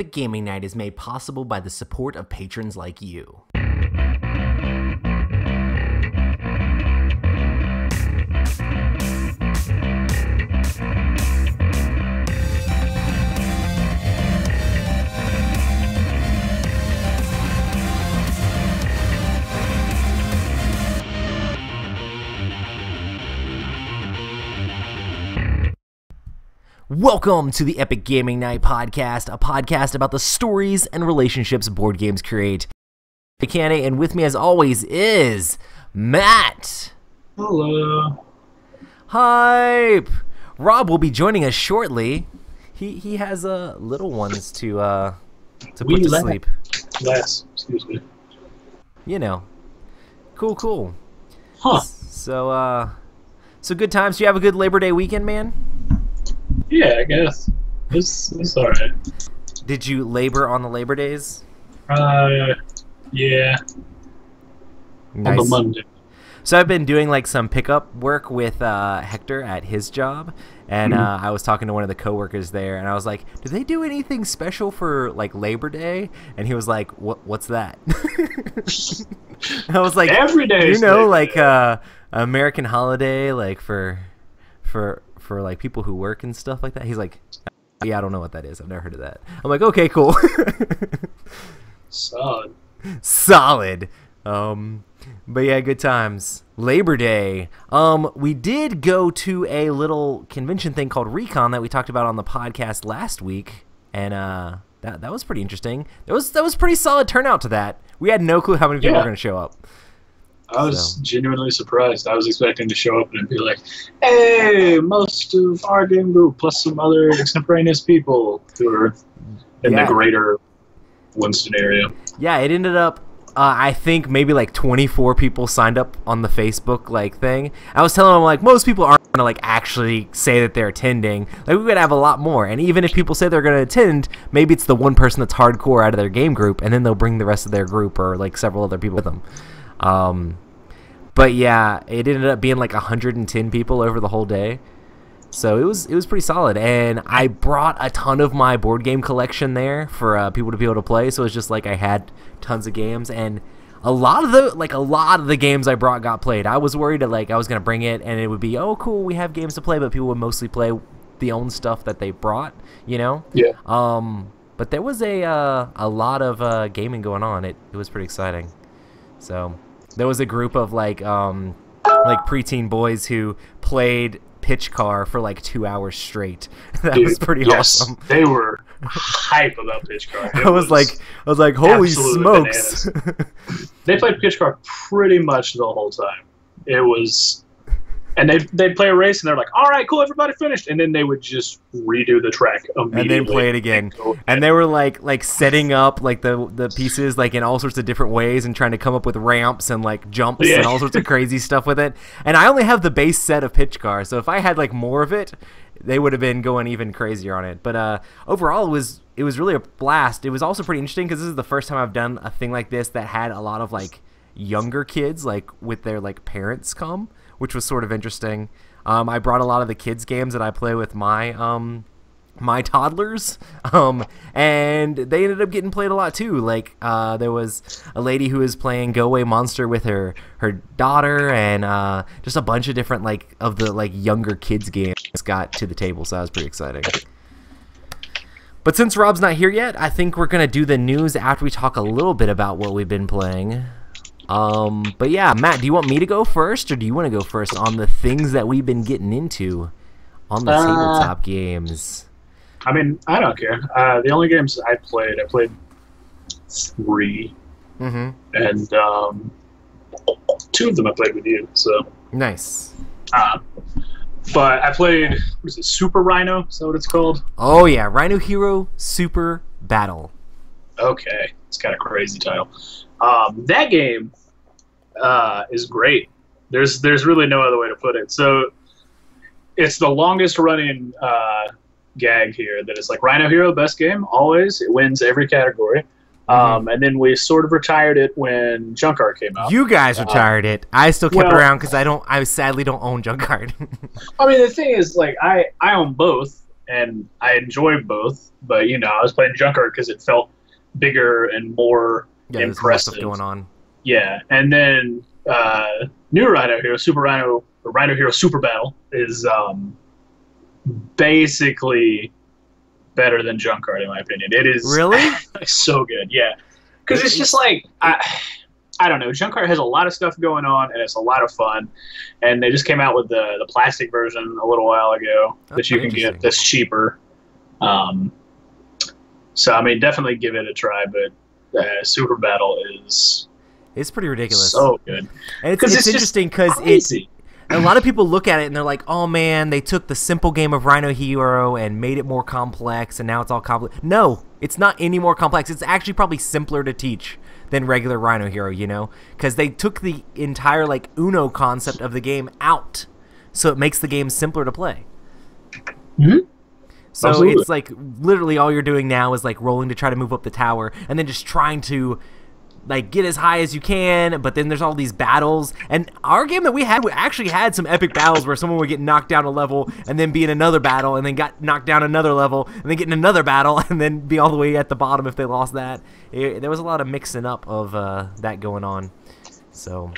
Epic Gaming Night is made possible by the support of patrons like you. Welcome to the Epic Gaming Night podcast, a podcast about the stories and relationships board games create. McCanny, and with me as always is Matt. Hello. Hype. Rob will be joining us shortly. He has little ones to put to sleep. Less, excuse me. You know. Cool. Huh. So good times. Do you have a good Labor Day weekend, man? Yeah, I guess. It's alright. Did you labor on the Labor Days? Yeah. Nice. On the Monday. So I've been doing like some pickup work with Hector at his job, and I was talking to one of the coworkers there, and I was like, "Do they do anything special for like Labor Day?" And he was like, "What's that?" I was like, "Every day, you know, like American holiday, like for like people who work and stuff like that." He's like, "Yeah, I don't know what that is. I've never heard of that." I'm like, "Okay, cool." Solid. But yeah, good times. Labor Day. We did go to a little convention thing called Recon that we talked about on the podcast last week, and that was pretty interesting. That was pretty solid turnout to that. We had no clue how many people were going to show up. I was genuinely surprised. I was expecting to show up and be like, "Hey, most of our game group plus some other extemporaneous people who are in the greater Winston area." Yeah, it ended up, I think maybe like 24 people signed up on the Facebook like thing. I was telling them like most people aren't gonna like actually say that they're attending. Like we could have a lot more, and even if people say they're gonna attend, maybe it's the one person that's hardcore out of their game group, and then they'll bring the rest of their group or like several other people with them. But yeah, it ended up being like 110 people over the whole day. So it was pretty solid, and I brought a ton of my board game collection there for people to be able to play. So it's just like I had tons of games, and a lot of the games I brought got played. I was worried that like I was gonna bring it and it would be, oh cool, we have games to play, but people would mostly play the own stuff that they brought, you know. Yeah. But there was a lot of gaming going on. It was pretty exciting. So there was a group of like preteen boys who played Pitch Car for like 2 hours straight. That was pretty awesome. They were hype about Pitch Car. I was like, holy smokes! They played Pitch Car pretty much the whole time. It was, and they'd play a race, and they're like, "All right, cool, everybody finished," and then they would just redo the track immediately, and then play it again. And they were like setting up like the pieces like in all sorts of different ways and trying to come up with ramps and like jumps and all sorts of crazy stuff with it. And I only have the base set of Pitch Car, so if I had like more of it, they would have been going even crazier on it. But overall, it was really a blast. It was also pretty interesting because this is the first time I've done a thing like this that had a lot of like younger kids like with their like parents come, which was sort of interesting. I brought a lot of the kids games that I play with my my toddlers, and they ended up getting played a lot too. Like there was a lady who was playing Go Away Monster with her daughter, and just a bunch of different like of the like younger kids games got to the table, so that was pretty exciting. But since Rob's not here yet, I think we're gonna do the news after we talk a little bit about what we've been playing. But yeah, Matt, do you want me to go first, or do you want to go first on the things that we've been getting into on the tabletop games? I mean, I don't care. The only games I played 3, and 2 of them I played with you. So nice. But I played, what is it, Super Rhino? Is that what it's called? Oh yeah, Rhino Hero Super Battle. Okay, it's got a crazy title. That game is great. There's really no other way to put it. So it's the longest running gag here that is like Rhino Hero, best game always. It wins every category. And then we sort of retired it when Junkart came out. You guys retired it. I still kept it around because I sadly don't own Junkart. I mean, the thing is, like, I own both, and I enjoy both. But I was playing Junkrat because it felt bigger and more there's more impressive stuff going on. Yeah, and then new Rhino Hero, Super Rhino, or Rhino Hero Super Battle is basically better than Junkrat in my opinion. It is really so good, yeah, because it's just like I don't know. Junkrat has a lot of stuff going on, and it's a lot of fun. And they just came out with the plastic version a little while ago that you can get that's cheaper. So I mean, definitely give it a try. But Super Battle it's pretty ridiculous. So good. And it's interesting because a lot of people look at it and they're like, oh man, they took the simple game of Rhino Hero and made it more complex, and now it's all complex. No, it's not any more complex. It's actually probably simpler to teach than regular Rhino Hero, because they took the entire like Uno concept of the game out, so it makes the game simpler to play. Mm-hmm. So Absolutely. It's like literally all you're doing now is like rolling to try to move up the tower, and then just trying to like get as high as you can, but then there's all these battles. And our game that we actually had some epic battles where someone would get knocked down a level and then be in another battle and then got knocked down another level and then get in another battle and then be all the way at the bottom if they lost that. There was a lot of mixing up of that going on. So,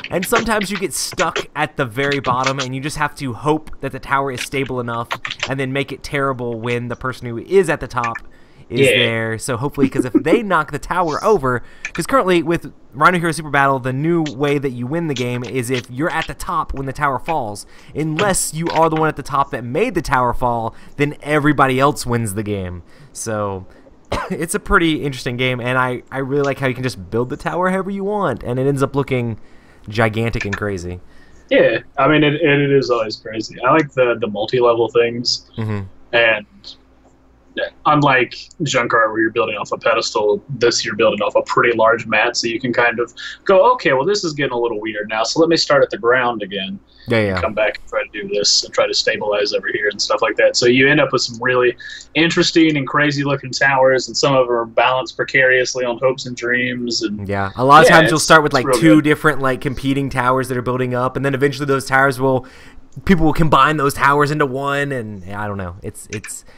and sometimes you get stuck at the very bottom and you just have to hope that the tower is stable enough and then make it terrible when the person who is at the top is there. So hopefully, because if they knock the tower over, because currently with Rhino Hero Super Battle, the new way that you win the game is if you're at the top when the tower falls. Unless you are the one at the top that made the tower fall, then everybody else wins the game. So it's a pretty interesting game, and I really like how you can just build the tower however you want, and it ends up looking gigantic and crazy. Yeah, I mean, it is always crazy. I like the multi-level things, and unlike Junkrat where you're building off a pedestal, this you're building off a pretty large mat, so you can kind of go, okay, well, this is getting a little weird now, so let me start at the ground again. And come back and try to do this and try to stabilize over here and stuff like that. So you end up with some really interesting and crazy looking towers, and some of them are balanced precariously on hopes and dreams. And a lot of times you'll start with like two good. different like competing towers that are building up, and then eventually those towers people will combine those towers into one, and I don't know. It's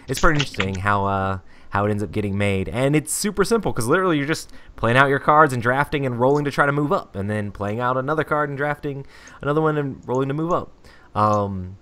pretty interesting how it ends up getting made, and it's super simple because literally you're just playing out your cards and drafting and rolling to try to move up, and then playing out another card and drafting another one and rolling to move up. And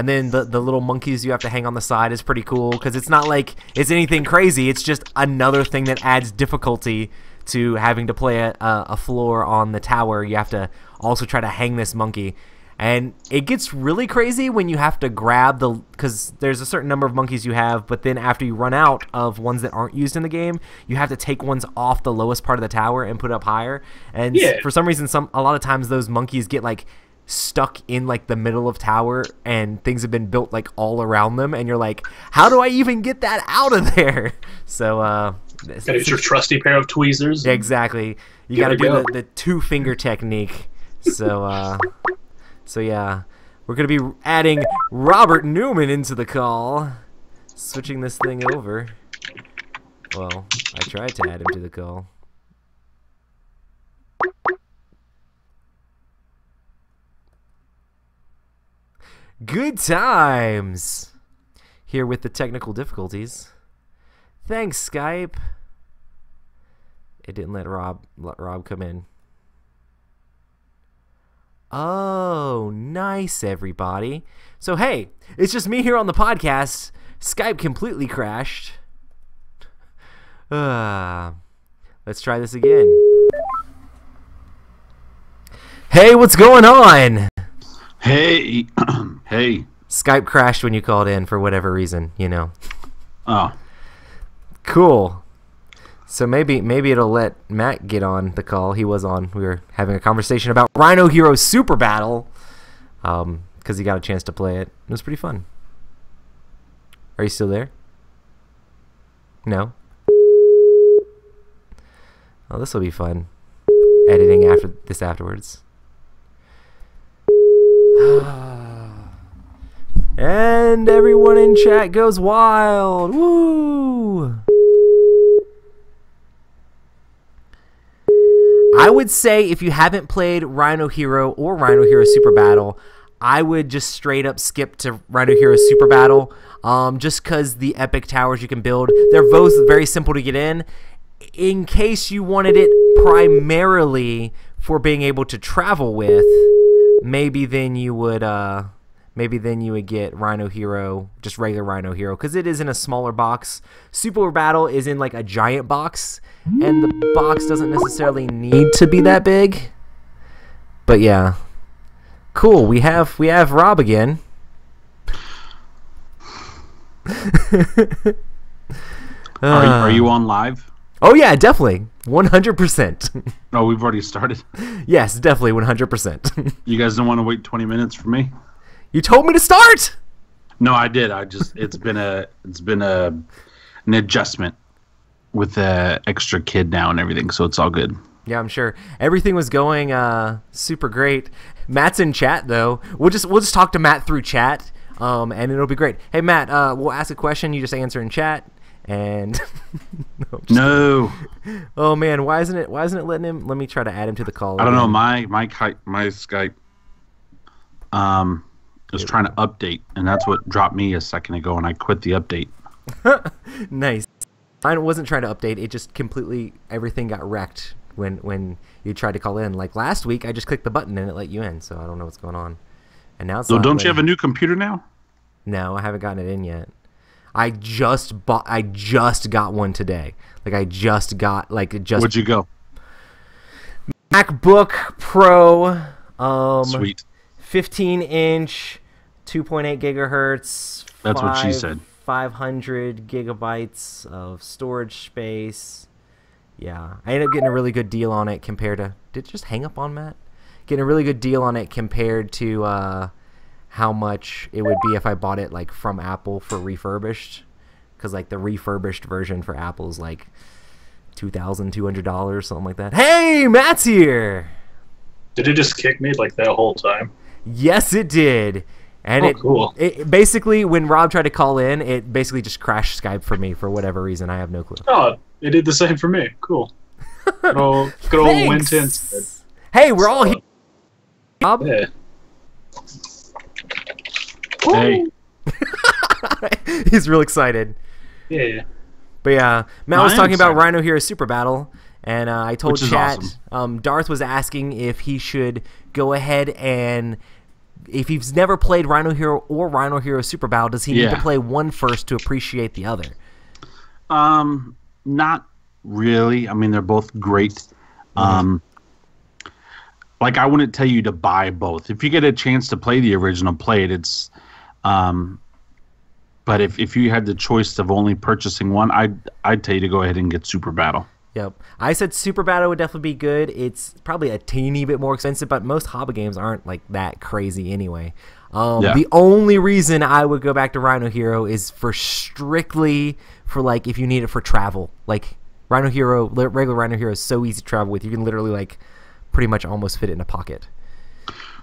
then the little monkeys you have to hang on the side is pretty cool because it's not like it's anything crazy. It's just another thing that adds difficulty to having to play a floor on the tower. You have to also try to hang this monkey. And it gets really crazy when you have to grab because there's a certain number of monkeys you have, but then after you run out of ones that aren't used in the game, you have to take ones off the lowest part of the tower and put it up higher. And for some reason, a lot of times those monkeys get like stuck in like the middle of tower, and things have been built like all around them, and you're like, how do I even get that out of there? So it's your trusty pair of tweezers. Exactly. You got to do the 2-finger technique. So yeah, we're going to be adding Robert Newman into the call. Switching this thing over. Well, I tried to add him to the call. Good times! Here with the technical difficulties. Thanks, Skype. It didn't let Rob come in. Oh, nice, everybody. So, hey, it's just me here on the podcast. Skype completely crashed. Let's try this again. Hey, what's going on? Hey. Hey. Skype crashed when you called in for whatever reason, Oh. Cool. So maybe it'll let Matt get on the call. He was on. We were having a conversation about Rhino Hero Super Battle because he got a chance to play it. It was pretty fun. Are you still there? No? Oh, this will be fun. Editing afterwards. And everyone in chat goes wild. Woo! I would say if you haven't played Rhino Hero or Rhino Hero Super Battle, I would just straight up skip to Rhino Hero Super Battle, just because the epic towers you can build, they're both very simple to get in. In case you wanted it primarily for being able to travel with, maybe then you would get Rhino Hero, just regular Rhino Hero, because it is in a smaller box. Super Battle is in like a giant box, and the box doesn't necessarily need to be that big. But yeah, cool. We have Rob again. Are you on live? Oh yeah, definitely, 100%. Oh, we've already started. Yes, definitely 100%. You guys don't want to wait 20 minutes for me? You told me to start. No, I did. It's been an adjustment with the extra kid now and everything, so it's all good. Yeah, I'm sure everything was going super great. Matt's in chat though. We'll just talk to Matt through chat, and it'll be great. Hey Matt, we'll ask a question. You just answer in chat, and no. Oh man, why isn't it letting him? Let me try to add him to the call. I don't know. My Skype was trying to update, and that's what dropped me a second ago, and I quit the update. Nice. Mine wasn't trying to update. It just completely everything got wrecked when you tried to call in. Like last week, I just clicked the button and it let you in. So I don't know what's going on. And now it's so don't you have a new computer now? No, I haven't gotten it in yet. I just got one today. Where'd you go? MacBook Pro. Sweet. 15-inch, 2.8 gigahertz. That's what she said. 500 gigabytes of storage space. Yeah, I ended up getting a really good deal on it compared to. Did it just hang up on Matt? Getting a really good deal on it compared to how much it would be if I bought it like from Apple for refurbished, because like the refurbished version for Apple is like $2,200, something like that. Hey, Matt's here. Did it just kick me like that whole time? Yes, it did. And cool. It basically, when Rob tried to call in, it basically just crashed Skype for me for whatever reason. I have no clue. Oh, it did the same for me. Cool. Good old Win10. Hey, we're all here. Rob? Yeah. Hey. He's real excited. Yeah. But yeah, Matt was talking about Rhino Hero Super Battle, and I told chat, awesome. Darth was asking if he should go ahead and, if he's never played Rhino Hero or Rhino Hero Super Battle, does he need to play one first to appreciate the other? Not really. I mean, they're both great. Like, I wouldn't tell you to buy both. If you get a chance to play the original, play it. It's, but if you had the choice of only purchasing one, I'd tell you to go ahead and get Super Battle. Yep. I said Super Battle would definitely be good. It's probably a teeny bit more expensive, but most hobby games aren't like that crazy anyway. The only reason I would go back to Rhino Hero is for strictly for like if you need it for travel. Like Rhino Hero, regular Rhino Hero is so easy to travel with. You can literally like pretty much almost fit it in a pocket.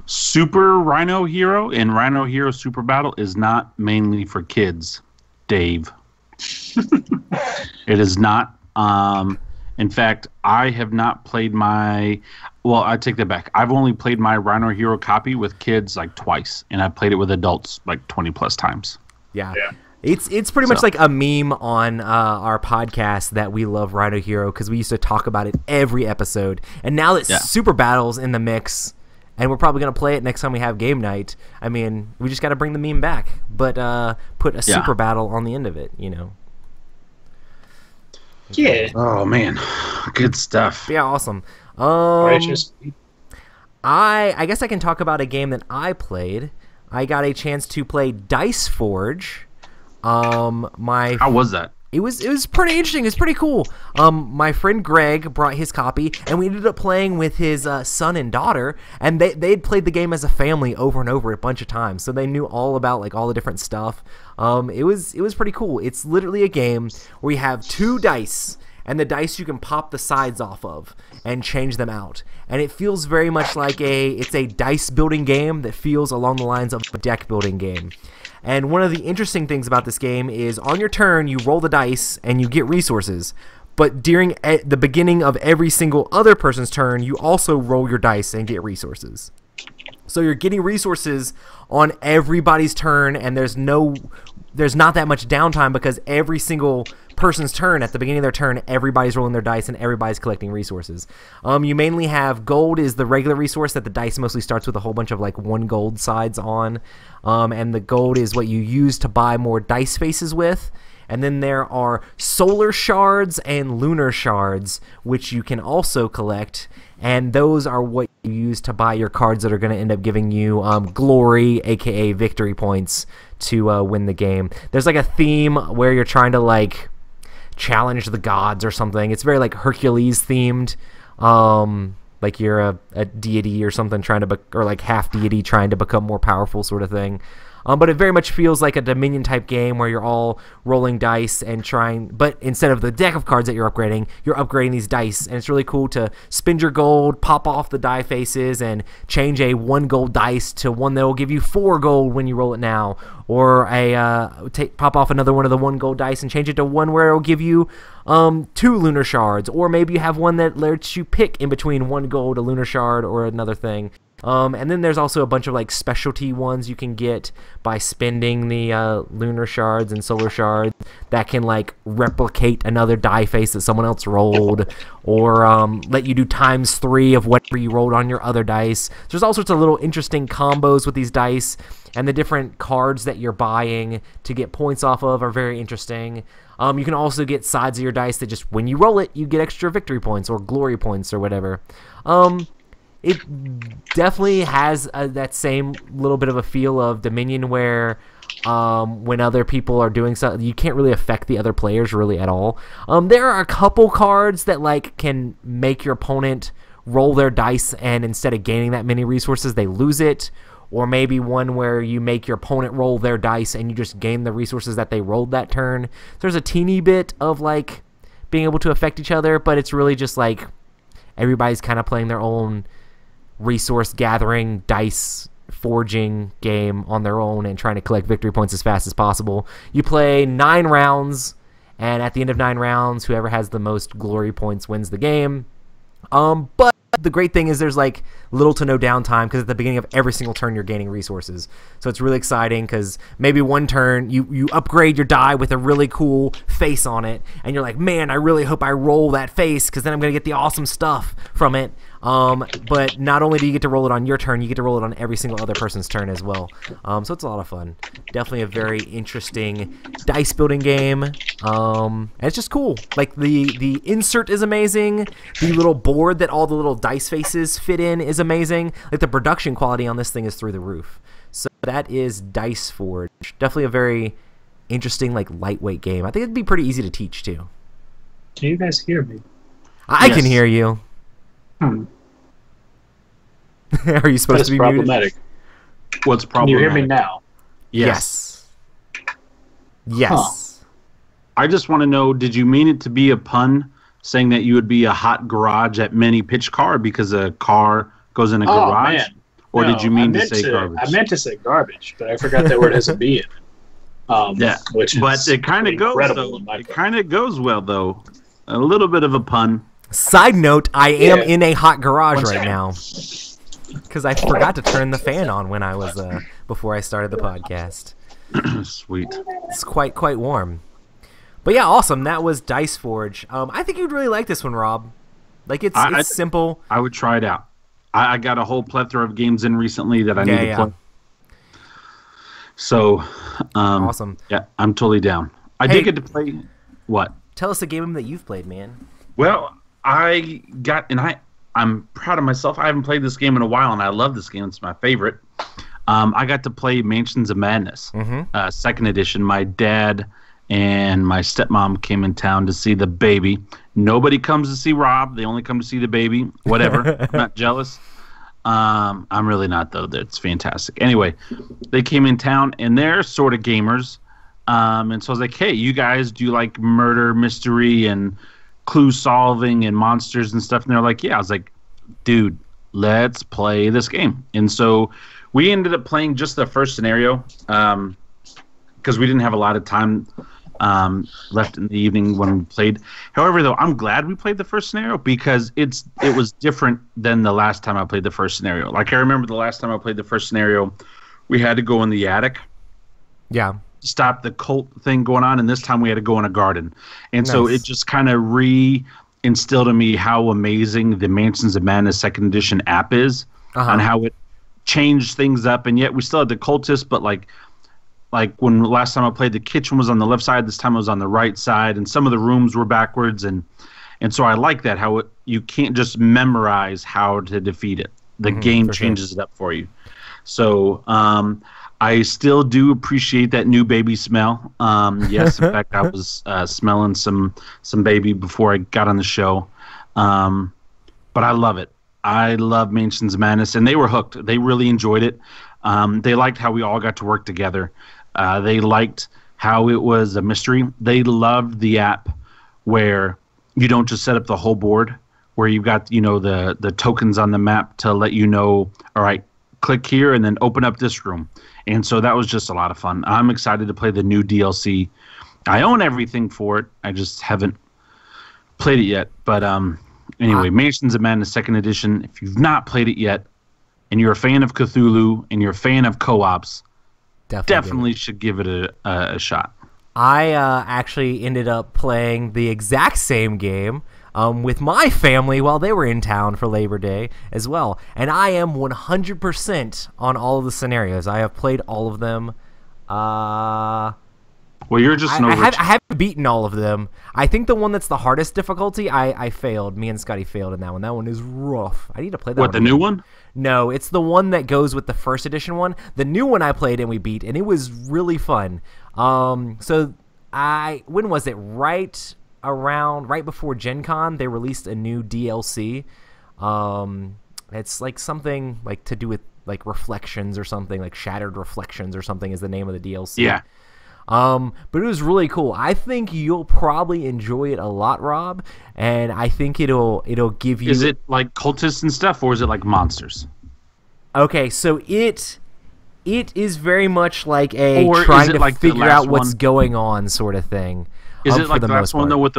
Super Rhino Hero and Rhino Hero Super Battle is not mainly for kids, Dave. It is not. In fact, I have not played my... Well, I take that back. I've only played my Rhino Hero copy with kids like twice, and I've played it with adults like 20-plus times. Yeah. It's pretty much like a meme on our podcast that we love Rhino Hero because we used to talk about it every episode. And now that Super Battle's in the mix, and we're probably going to play it next time we have game night, I mean, we just got to bring the meme back, but put a Super Battle on the end of it, you know. Yeah. Oh man, good stuff. Yeah, awesome. Righteous. I guess I can talk about a game that I played. I got a chance to play Dice Forge. How was that? It was pretty interesting. It's pretty cool. My friend Greg brought his copy, and we ended up playing with his son and daughter, and they'd played the game as a family over and over a bunch of times, so they knew all about like all the different stuff. It was pretty cool. It's literally a game where you have 2 dice, and the dice you can pop the sides off of and change them out, and it feels very much like it's a dice building game that feels along the lines of a deck building game. And one of the interesting things about this game is on your turn, you roll the dice and you get resources. But during the beginning of every single other person's turn, you also roll your dice and get resources. So you're getting resources on everybody's turn, and there's not that much downtime because every single person's turn, at the beginning of their turn, everybody's rolling their dice and everybody's collecting resources. You mainly have gold is the regular resource that the dice mostly starts with a whole bunch of like 1 gold sides on, and the gold is what you use to buy more dice faces with. And then there are solar shards and lunar shards, which you can also collect. And those are what you use to buy your cards that are going to end up giving you glory, aka victory points, to win the game. There's like a theme where you're trying to like challenge the gods or something. It's very like Hercules themed. Like you're a deity or something trying to or like half deity trying to become more powerful sort of thing. But it very much feels like a Dominion type game where you're all rolling dice and trying, but instead of the deck of cards that you're upgrading these dice, and it's really cool to spend your gold, pop off the die faces, and change a 1 gold dice to one that will give you 4 gold when you roll it now, or pop off another one of the 1 gold dice and change it to one where it will give you 2 lunar shards, or maybe you have one that lets you pick in between 1 gold, a lunar shard, or another thing. And then there's also a bunch of like specialty ones you can get by spending the lunar shards and solar shards that can like replicate another die face that someone else rolled, or let you do ×3 of whatever you rolled on your other dice. There's all sorts of little interesting combos with these dice, and the different cards that you're buying to get points off of are very interesting. You can also get sides of your dice that just when you roll it, you get extra victory points or glory points or whatever. It definitely has that same little bit of a feel of Dominion where when other people are doing something, you can't really affect the other players really at all. There are a couple cards that like can make your opponent roll their dice, and instead of gaining that many resources, they lose it. Or maybe one where you make your opponent roll their dice and you just gain the resources that they rolled that turn. There's a teeny bit of like being able to affect each other, but it's really just like everybody's kind of playing their own resource gathering, dice forging game on their own and trying to collect victory points as fast as possible. You play 9 rounds, and at the end of 9 rounds, whoever has the most glory points wins the game. But the great thing is there's like little to no downtime, because at the beginning of every single turn you're gaining resources. So it's really exciting because maybe one turn you upgrade your die with a really cool face on it, and you're like, man, I really hope I roll that face because then I'm going to get the awesome stuff from it. But not only do you get to roll it on your turn, you get to roll it on every single other person's turn as well. So it's a lot of fun. Definitely a very interesting dice building game. And it's just cool. Like the insert is amazing. The little board that all the little dice faces fit in is amazing. Like the production quality on this thing is through the roof. So that is Dice Forge. Definitely a very interesting, like lightweight game. I think it'd be pretty easy to teach too. Can you guys hear me? I can hear you. Are you supposed to be problematic? Muted? What's problematic? Can you hear me now? Yes. Yes. Huh. I just want to know, did you mean it to be a pun, saying that you would be a hot garage at many pitch car because a car goes in a garage? Man. Or no, did you mean to say garbage? I meant to say garbage, but I forgot that word has a B in it. Yeah, but it kind of goes though. It kind of goes well though. A little bit of a pun. Side note, I am in a hot garage right now because I forgot to turn the fan on when I was before I started the podcast. Sweet. It's quite warm. But yeah, awesome. That was Dice Forge. I think you'd really like this one, Rob. Like it's simple. I would try it out. I got a whole plethora of games in recently that I need to play. So, awesome. Yeah, I'm totally down. I did get to play. What? Tell us a game that you've played, man. Well, I'm proud of myself. I haven't played this game in a while, and I love this game. It's my favorite. I got to play Mansions of Madness, second edition. My dad and my stepmom came in town to see the baby. Nobody comes to see Rob. They only come to see the baby. Whatever. I'm not jealous. I'm really not, though. That's fantastic. Anyway, they came in town, and they're sort of gamers. And so I was like, hey, you guys do like murder, mystery, and clue solving and monsters and stuff? And they're like, yeah. I was like, dude, let's play this game. And so we ended up playing just the first scenario because we didn't have a lot of time left in the evening when we played. However, though, I'm glad we played the first scenario because it was different than the last time I played the first scenario. Like, I remember the last time I played the first scenario, we had to go in the attic. Yeah. Stop the cult thing going on, and this time we had to go in a garden. And so it just kind of instilled in me how amazing the Mansions of Madness 2nd Edition app is, and how it changed things up. And yet we still had the cultists, but like when last time I played, the kitchen was on the left side, this time it was on the right side, and some of the rooms were backwards. And so I like that, how you can't just memorize how to defeat it. The game changes it up for you. So I still do appreciate that new baby smell. Yes, in fact, I was smelling some baby before I got on the show. But I love it. I love Mansions of Madness, and they were hooked. They really enjoyed it. They liked how we all got to work together. They liked how it was a mystery. They loved the app where you don't just set up the whole board, where you've got the tokens on the map to let you know, all right, click here and then open up this room. And so that was just a lot of fun. I'm excited to play the new DLC. I own everything for it. I just haven't played it yet. But anyway, Mansions of Madness 2nd Edition, if you've not played it yet, and you're a fan of Cthulhu, and you're a fan of co-ops, definitely should give it a shot. I actually ended up playing the exact same game with my family while they were in town for Labor Day as well. And I am 100% on all of the scenarios. I have played all of them. Well, you're just I haven't beaten all of them. I think the one that's the hardest difficulty, I failed. Me and Scotty failed in that one. That one is rough. I need to play that one. What, the new one? No, it's the one that goes with the first edition one. The new one I played and we beat, and it was really fun. When was it? Right before Gen Con, they released a new DLC. It's like something like to do with like reflections or something, like Shattered Reflections or something is the name of the DLC. Yeah. But it was really cool. I think you'll probably enjoy it a lot, Rob, and I think it'll give you... Is it like cultists and stuff, or is it like monsters? Okay, so it is very much like trying to figure out what's going on sort of thing. Is it like the last one, though, with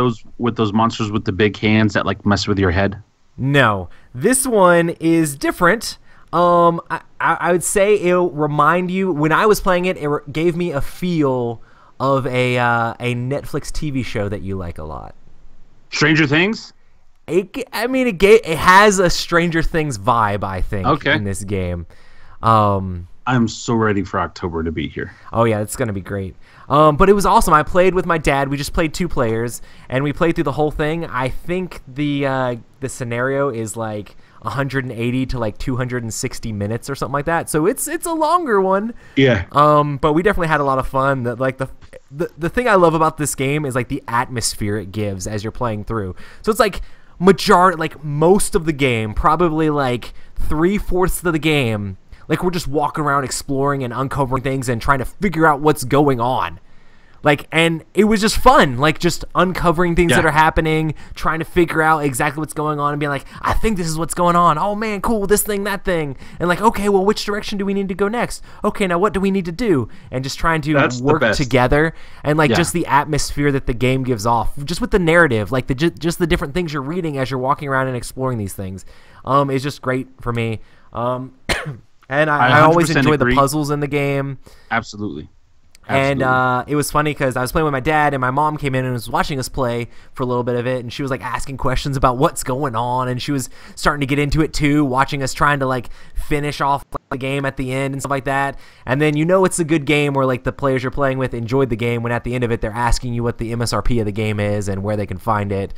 those monsters with the big hands that like mess with your head? No. This one is different. I would say it'll remind you, when I was playing it, it gave me a feel of a Netflix TV show that you like a lot. Stranger Things? It has a Stranger Things vibe, I think, in this game. I'm so ready for October to be here. Oh, yeah, it's going to be great. But it was awesome. I played with my dad. We just played 2 players, and we played through the whole thing. I think the scenario is like 180 to like 260 minutes or something like that. So it's a longer one. Yeah. But we definitely had a lot of fun. The thing I love about this game is like the atmosphere it gives as you're playing through. So it's like most of the game, probably like 3/4 of the game, like we're just walking around exploring and uncovering things and trying to figure out what's going on. And it was just fun, like just uncovering things that are happening, trying to figure out exactly what's going on and being like, I think this is what's going on. Oh man, cool, this thing, that thing. And like, okay, well, which direction do we need to go next? Okay, now what do we need to do? And just trying to work together and like just the atmosphere that the game gives off, just with the narrative, like just the different things you're reading as you're walking around and exploring these things, is just great for me. And I always enjoy the puzzles in the game. Absolutely. And it was funny because I was playing with my dad, and my mom came in and was watching us play for a little bit of it, and she was like asking questions about what's going on, and she was starting to get into it too, watching us trying to like finish off the game at the end and stuff like that. And then it's a good game where like the players you're playing with enjoyed the game when at the end of it they're asking you what the MSRP of the game is and where they can find it,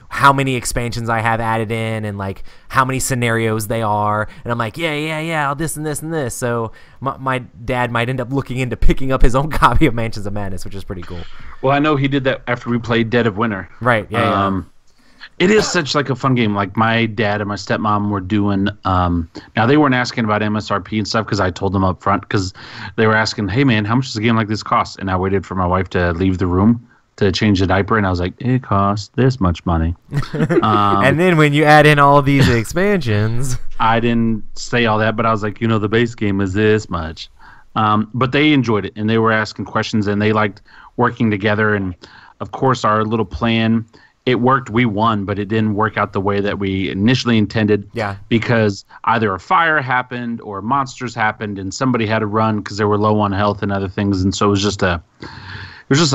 how many expansions I have added in, and like how many scenarios they are. And I'm like, yeah, this and this and this. So my dad might end up looking into picking up his own copy of Mansions of Madness, which is pretty cool. Well, I know he did that after we played Dead of Winter. Right, yeah. It is such like a fun game. Like my dad and my stepmom were doing. Now they weren't asking about MSRP and stuff because I told them up front, because they were asking, "Hey man, how much does a game like this cost?" And I waited for my wife to leave the room to change the diaper, and I was like, "It costs this much money." And then when you add in all these expansions, I didn't say all that, but I was like, the base game is this much. But they enjoyed it, and they were asking questions, and they liked working together. And of course, our little plan, it worked. We won, but it didn't work out the way that we initially intended. Yeah. Because either a fire happened or monsters happened, and somebody had to run because they were low on health and other things. And so it was just a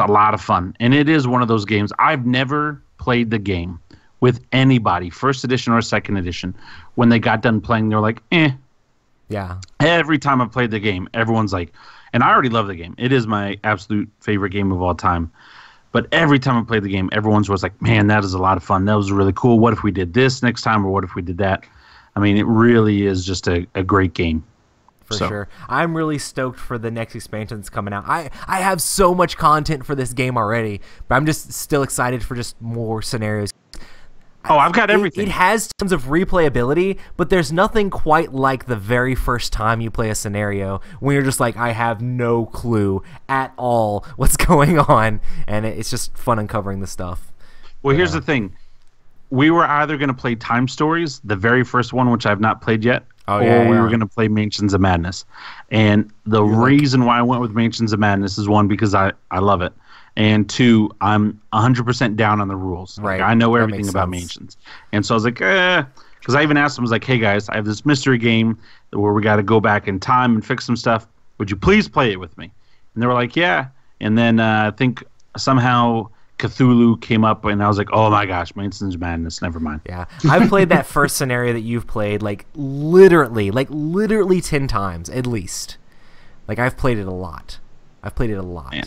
lot of fun. And it is one of those games. I've never played the game with anybody, first edition or second edition. When they got done playing, they were like, eh. Yeah. Every time I've played the game, everyone's like, and I already love the game. It is my absolute favorite game of all time. But every time I played the game, everyone's was like, man, that is a lot of fun. That was really cool. What if we did this next time, or what if we did that? I mean, it really is just a great game. For sure. I'm really stoked for the next expansion that's coming out. I have so much content for this game already, but I'm just still excited for just more scenarios. Oh, I've got everything. It has tons of replayability, but there's nothing quite like the very first time you play a scenario when you're just like, I have no clue at all what's going on, and it's just fun uncovering the stuff. Well, here's the thing. We were either going to play Time Stories, the very first one, which I've not played yet, or we were going to play Mansions of Madness. And the reason why I went with Mansions of Madness is, one, because I love it. And two, I'm 100% down on the rules. Right. Like, I know everything about Mansions. And so I was like, because I even asked them, I was like, hey guys, I have this mystery game where we got to go back in time and fix some stuff. Would you please play it with me? And they were like, yeah. And then I think somehow Cthulhu came up, and I was like, oh my gosh, Mansions of Madness, never mind. Yeah. I've played that first scenario that you've played like literally 10 times at least. Like, I've played it a lot. Yeah.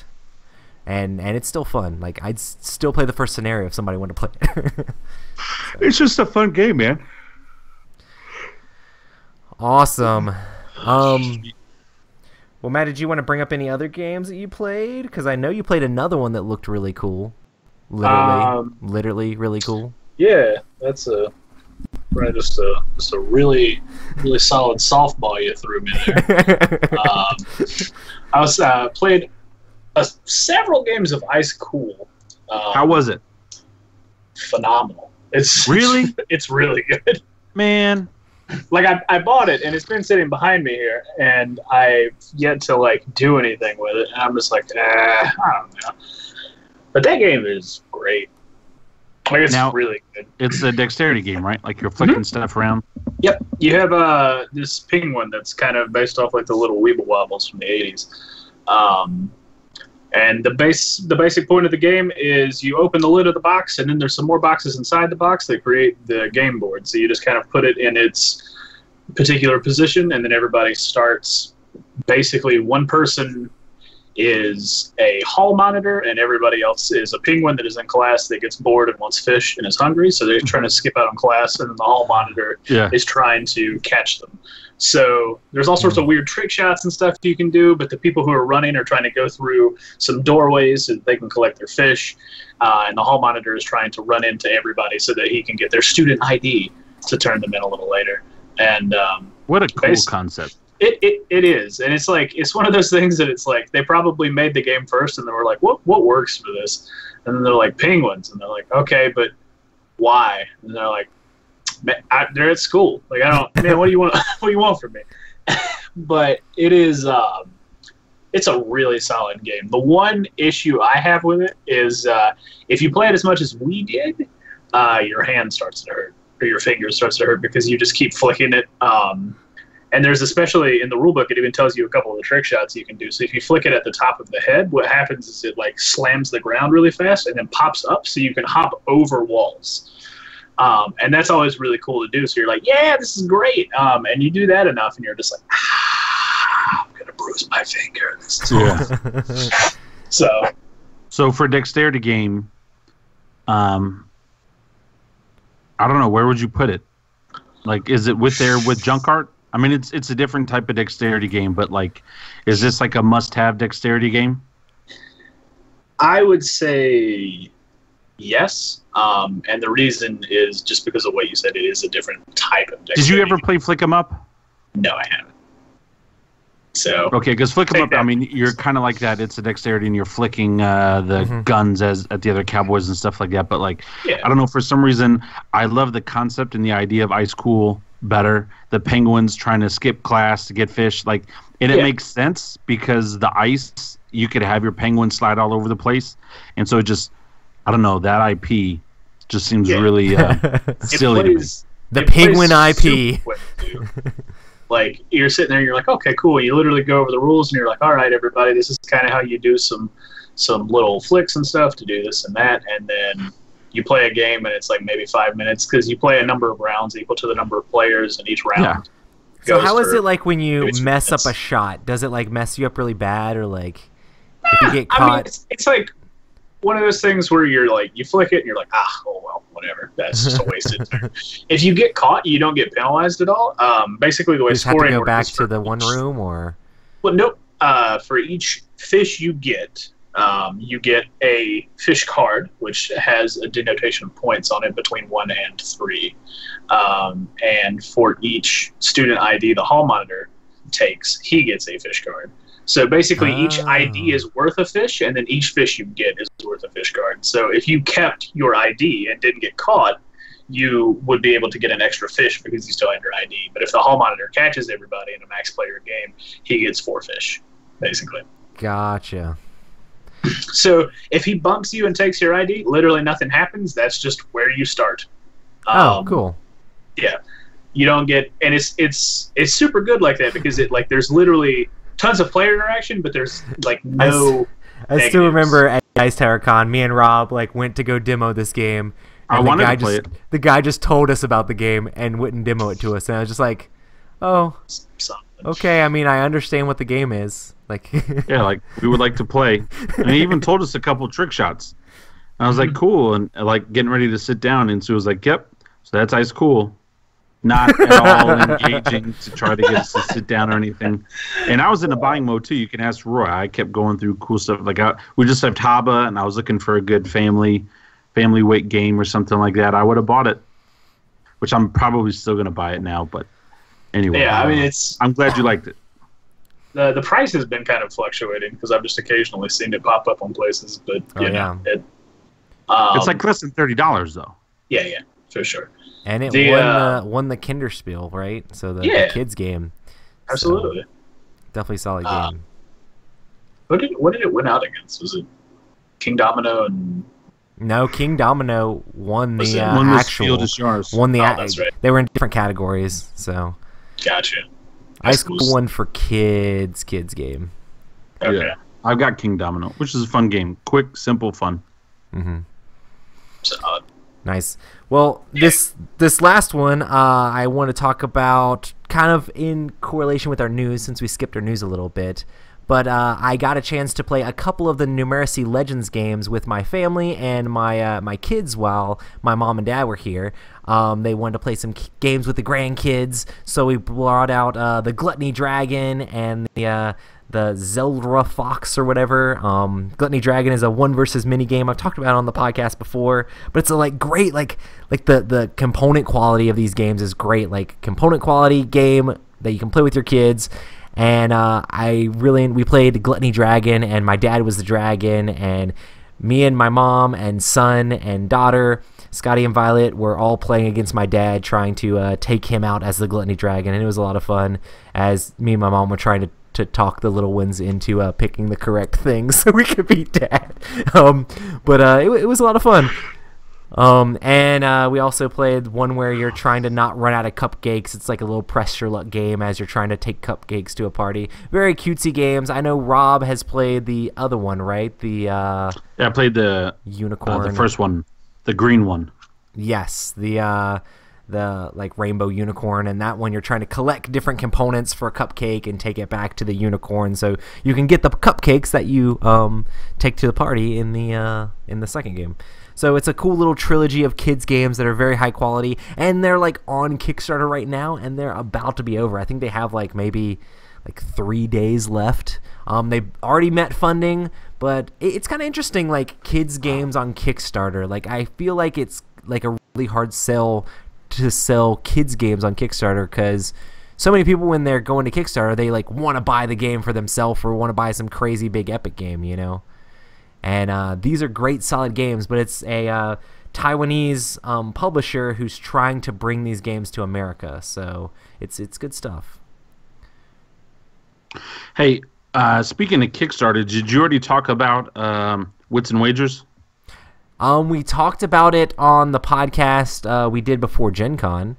And it's still fun. Like, I'd still play the first scenario if somebody wanted to play it. So. It's just a fun game, man. Awesome. Well, Matt, did you want to bring up any other games that you played? Because I know you played another one that looked really cool. Literally really cool. Yeah, that's just a really solid softball you threw me there. I was played several games of Ice Cool. How was it? Phenomenal. It's really good, man. Like, I bought it, and it's been sitting behind me here, and I've yet to like do anything with it. And I'm just like, I don't know. But that game is great. Like, it's really good. It's a dexterity game, right? Like, you're flicking stuff around. Yep. You have this penguin that's kind of based off like the little Weeble Wobbles from the '80s. And the basic point of the game is you open the lid of the box, and then there's some more boxes inside the box that create the game board. So you just kind of put it in its particular position, and then everybody starts. Basically, one person is a hall monitor, and everybody else is a penguin that is in class that gets bored and wants fish and is hungry. So they're trying to skip out on class, and then the hall monitor is trying to catch them. So there's all sorts of weird trick shots and stuff you can do, but the people who are running are trying to go through some doorways so that they can collect their fish, and the hall monitor is trying to run into everybody so that he can get their student ID to turn them in a little later. And what a cool concept. It is, and it's like, it's one of those things that it's like they probably made the game first, and they were like, what works for this? And then they're like, penguins, and they're like, okay, but why? And they're like, they're at school. Like, I don't, man, what do you want? What do you want from me? But it is, it's a really solid game. The one issue I have with it is if you play it as much as we did, your hand starts to hurt, or your fingers starts to hurt, because you just keep flicking it. And there's, especially in the rulebook, it even tells you a couple of the trick shots you can do. So if you flick it at the top of the head, what happens is it like slams the ground really fast and then pops up, so you can hop over walls. And that's always really cool to do. So you're like, yeah, this is great. And you do that enough, and you're just like, I'm going to bruise my finger. This is awesome. So for dexterity game, I don't know, where would you put it? Like, is it with junk art? I mean, it's a different type of dexterity game, but like, is this like a must-have dexterity game? I would say yes. And the reason is just because of what you said. It is a different type of dexterity. Did you ever play Flick 'em Up? No, I haven't. So okay, because Flick 'em Up, I mean, you're kind of like that. It's a dexterity, and you're flicking the guns at the other cowboys and stuff like that. But like, I don't know, for some reason, I love the concept and the idea of Ice Cool better. The penguins trying to skip class to get fish, like, And it makes sense because the ice, you could have your penguin slide all over the place. And so it just, I don't know, that IP just seems really silly to me. The penguin IP. Like, you're sitting there, you're like, okay, cool. You literally go over the rules, and you're like, all right, everybody, this is kind of how you do some little flicks and stuff to do this and that. And then you play a game, and it's like maybe 5 minutes because you play a number of rounds equal to the number of players in each round. So how is it like when you mess up a shot? Does it like mess you up really bad, or like if you get caught? I mean, it's like one of those things where you're like, you flick it and you're like, oh well, whatever. That's just a wasted turn. If you get caught, you don't get penalized at all. Basically, the way scoring works. You have to go back to the one room, or well, nope. For each fish you get a fish card, which has a denotation of points on it between 1 and 3. And for each student ID the hall monitor takes, he gets a fish card. So basically each ID is worth a fish, and then each fish you get is worth a fish card. So if you kept your ID and didn't get caught, you would be able to get an extra fish because you still had your ID. But if the hall monitor catches everybody in a max player game, he gets 4 fish, basically. Gotcha. So if he bumps you and takes your ID, literally nothing happens. That's just where you start. Cool. Yeah, you don't get, and it's super good like that because it like there's literally tons of player interaction, but there's like no. I still remember at Ice Tower Con, me and Rob like went to go demo this game. And I wanted to play it. The guy just told us about the game and wouldn't demo it to us, and I was just like, "Oh, okay. I mean, I understand what the game is." Like, yeah, like we would like to play, and he even told us a couple trick shots. And I was like, "Cool," and like getting ready to sit down, and Sue was like, "Yep, so that's ice cool." Not at all engaging to try to get us to sit down or anything. And I was in a buying mode too. You can ask Roy. I kept going through cool stuff. Like we just left Haba, and I was looking for a good family weight game or something like that. I would have bought it, which I'm probably still going to buy it now. But anyway, yeah, I mean, I'm glad you liked it. The price has been kind of fluctuating because I've just occasionally seen it pop up on places. But you know, it's like less than $30 though. Yeah, for sure. And it won the Kinderspiel, right? So the kids game. Absolutely. So, definitely solid game. What did it win out against? Was it King Domino and? No, King Domino won the actual. Won the. That's right. They were in different categories, so. Gotcha. Ice Cool won for kids game. Okay. Yeah. I've got King Domino, which is a fun game. Quick, simple, fun. Mm-hmm. Solid. Nice. Well, this last one I want to talk about kind of in correlation with our news since we skipped our news a little bit. But I got a chance to play a couple of the Numeracy Legends games with my family and my kids while my mom and dad were here. They wanted to play some games with the grandkids, so we brought out the Gluttony Dragon and the Zelda Fox or whatever. Gluttony Dragon is a 1 versus mini game I've talked about on the podcast before, but it's a great the component quality of these games is great, like component quality game that you can play with your kids. And we played Gluttony Dragon, and my dad was the dragon, and me and my mom and son and daughter, Scotty and Violet, were all playing against my dad, trying to take him out as the Gluttony Dragon, and it was a lot of fun as me and my mom were trying to talk the little ones into picking the correct things so we could beat Dad. But it was a lot of fun. And we also played one where you're trying to not run out of cupcakes. It's like a little press your luck game as you're trying to take cupcakes to a party. Very cutesy games. I know Rob has played the other one, right? Yeah, I played the unicorn. The first one, the green one. Yes, the rainbow unicorn, and that one you're trying to collect different components for a cupcake and take it back to the unicorn so you can get the cupcakes that you take to the party in the second game. So it's a cool little trilogy of kids games that are very high quality, and they're on Kickstarter right now, and they're about to be over. I think they have maybe 3 days left. They've already met funding, but it's kind of interesting, kids games on Kickstarter. I feel like it's a really hard sell to sell kids games on Kickstarter because so many people, when they're going to Kickstarter, they want to buy the game for themselves or want to buy some crazy big epic game, you know. And these are great solid games, but it's a Taiwanese publisher who's trying to bring these games to America, so it's good stuff. Hey, speaking of Kickstarter, did you already talk about Wits and Wagers? We talked about it on the podcast we did before Gen Con.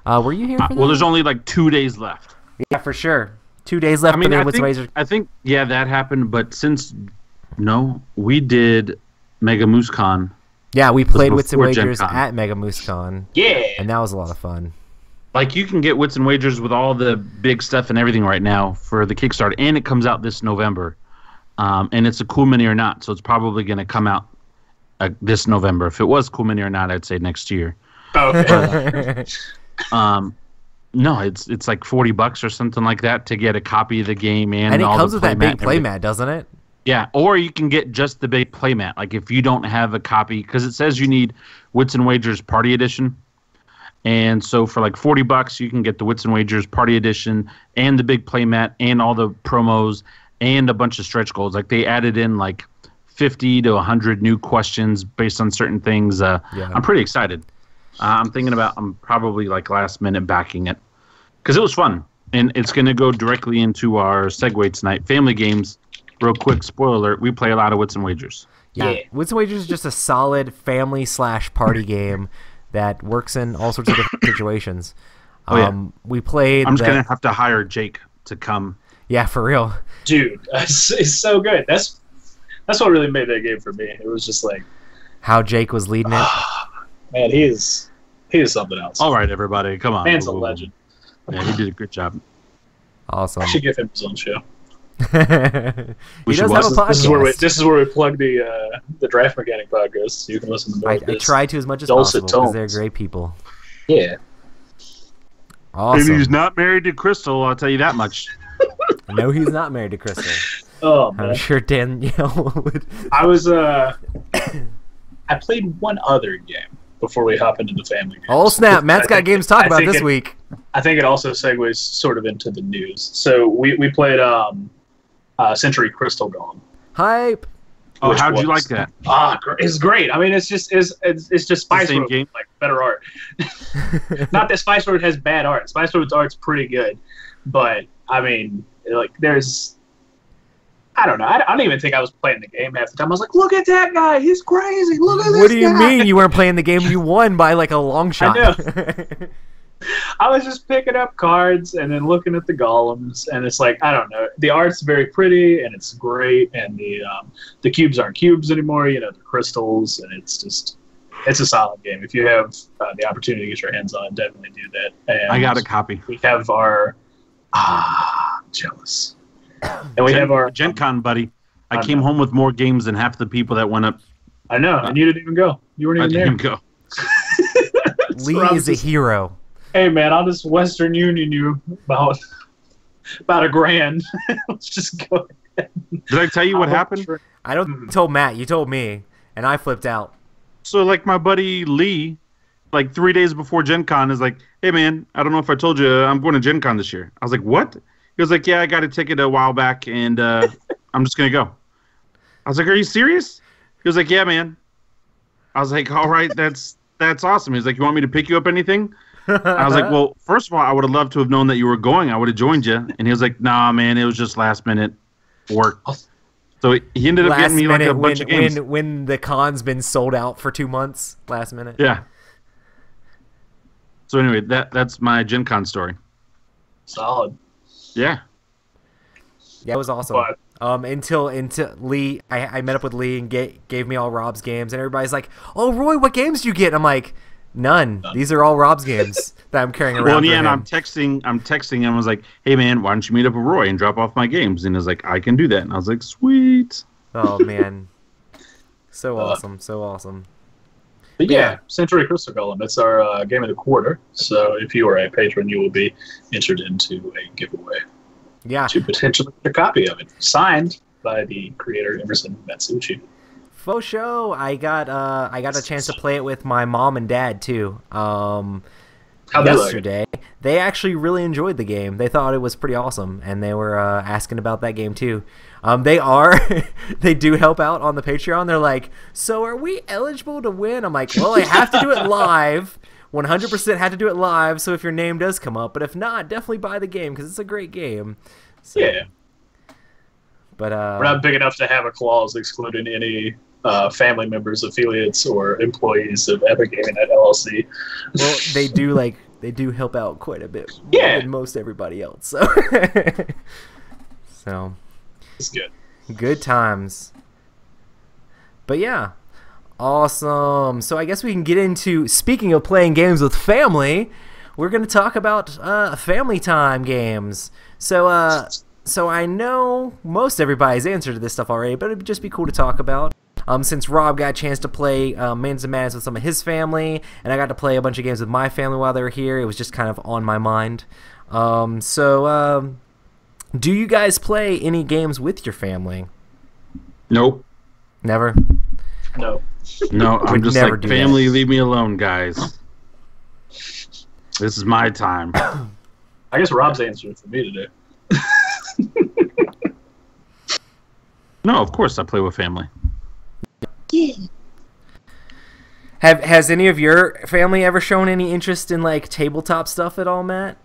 Were you here for that? Well, there's only like 2 days left. Yeah, for sure. 2 days left for the Wits and Wagers. I think, yeah, that happened, but we did Mega Moose Con. Yeah, we played Wits and before Gen Wagers Con. at Mega Moose Con. Yeah. And that was a lot of fun. Like, you can get Wits and Wagers with all the big stuff and everything right now for the Kickstarter, and it comes out this November. And it's a Cool Mini or Not, so it's probably going to come out this November. If it was Cool Mini or Not, I'd say next year. Okay. No, it's like $40 or something like that to get a copy of the game and And it all comes the with that big playmat. playmat, doesn't it? Yeah, or you can get just the big playmat. Like if you don't have a copy, because it says you need Wits and Wagers Party Edition, and so for like $40, you can get the Wits and Wagers Party Edition and the big playmat and all the promos and a bunch of stretch goals. Like they added in like 50 to 100 new questions based on certain things. I'm pretty excited. I'm probably like last minute backing it because it was fun, and it's going to go directly into our segue tonight. Family games. Real quick, spoiler alert, we play a lot of Wits and Wagers. Yeah. Wits and Wagers is just a solid family/party game that works in all sorts of different situations. We played. I'm just going to have to hire Jake to come. Yeah, for real. Dude, it's so good. That's what really made that game for me. It was just like how Jake was leading it. Man, he is something else. All right, everybody, come on. Man's a legend. Yeah, he did a good job. Awesome. I should give him his own show. He does have a podcast. This is where we plug the Draft Mechanic podcast. So you can listen to I try to as much as dulcet possible because tones. they're great people. Yeah. Awesome. And he's not married to Crystal, I'll tell you that much. No, he's not married to Crystal. Oh man. I'm sure Danielle would. I was I played one other game before we hop into the family games. Oh snap! Matt's got games to talk about this week. I think it also segues sort of into the news. So we played Century Crystal Golem. Hype. Oh, how'd you like that? It's great. I mean, it's just Spice same Road game? with, like better art. Not that Spice Road has bad art. Spice Road's art's pretty good, but I mean, like I don't know. I don't even think I was playing the game half the time. I was like, look at that guy. He's crazy. Look at this guy. What do you mean you weren't playing the game? You won by like a long shot. I know. I was just picking up cards and then looking at the golems, and it's like, I don't know. The art's very pretty and it's great, and the cubes aren't cubes anymore. You know, they're crystals, and it's a solid game. If you have the opportunity to get your hands on it, definitely do that. And I got a copy. we have our jealous. And we have our Gen Con, buddy. I came home with more games than half the people that went up. I know, and you didn't even go. You weren't I even there. didn't go. Lee is a hero. Hey man, I'll just Western Union you about $1,000. Let's just go. Did I tell you what happened? I don't told Matt. You told me, and I flipped out. So, like, my buddy Lee, like 3 days before Gen Con, is like, hey, man, I don't know if I told you, I'm going to Gen Con this year. I was like, what? He was like, yeah, I got a ticket a while back, and I'm just going to go. I was like, are you serious? He was like, yeah, man. I was like, all right, that's awesome. He's like, you want me to pick you up anything? I was like, well, first of all, I would have loved to have known that you were going. I would have joined you. And he was like, nah, man, it was just last minute work. So he ended up getting me like a bunch of games. When the con's been sold out for 2 months, last minute. Yeah. So anyway, that's my Gen Con story. Solid. Yeah. Yeah, it was awesome. But Until Lee, I met up with Lee and gave me all Rob's games, and everybody's like, "Oh, Roy, what games do you get?" And I'm like, "None. These are all Rob's games that I'm carrying around." Well, for yeah, and him. I'm texting him. I was like, "Hey, man, why don't you meet up with Roy and drop off my games?" And he was like, "I can do that." And I was like, "Sweet." Oh man, so awesome, so awesome. But yeah, Century Crystal Golem. It's our game of the quarter. So if you are a patron, you will be entered into a giveaway Yeah, to potentially get a copy of it, signed by the creator Emerson Matsuuchi. faux show. I got a chance to play it with my mom and dad too. How'd they like it? Yesterday, they actually really enjoyed the game. They thought it was pretty awesome, and they were asking about that game too. They do help out on the Patreon. They're like, so are we eligible to win? I'm like, well, I have to do it live. 100% have to do it live. So if your name does come up, but if not, definitely buy the game because it's a great game. So, Yeah. But We're not big enough to have a clause excluding any family members, affiliates, or employees of Epic Gaming at LLC. Well, they do help out quite a bit more Yeah. than most everybody else. So, so It's good. good times. But yeah, awesome. So I guess we can get into, speaking of playing games with family, we're going to talk about family time games. So so I know most everybody's answer to this stuff already, but it'd just be cool to talk about. Since Rob got a chance to play Mans and Madness with some of his family, and I got to play a bunch of games with my family while they were here, it was just kind of on my mind. So do you guys play any games with your family? Nope. Never? No. No, I'm Would just never like, do family, leave me alone, guys. This is my time. I guess Rob's answering for me today. No, of course I play with family. Has any of your family ever shown any interest in like tabletop stuff at all, Matt?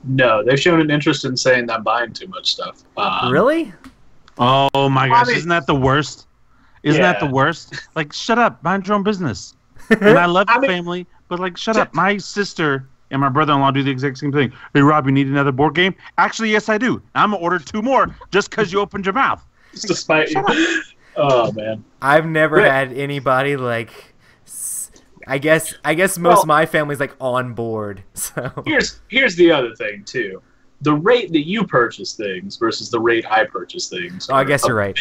No, they've shown an interest in saying that I'm buying too much stuff. Really? Oh my gosh, isn't that the worst? Isn't that the Yeah. worst? Like, shut up, mind your own business. And I love I your mean- family, but like, shut up. My sister and my brother-in-law do the exact same thing. Hey, Rob, you need another board game? Actually, yes, I do. I'm gonna order 2 more just because you opened your mouth. Just to spite you. Oh man. I've never Right. had anybody like. I guess most of my family's like on board. So Here's the other thing too. The rate that you purchase things versus the rate I purchase things. oh, I guess you're right.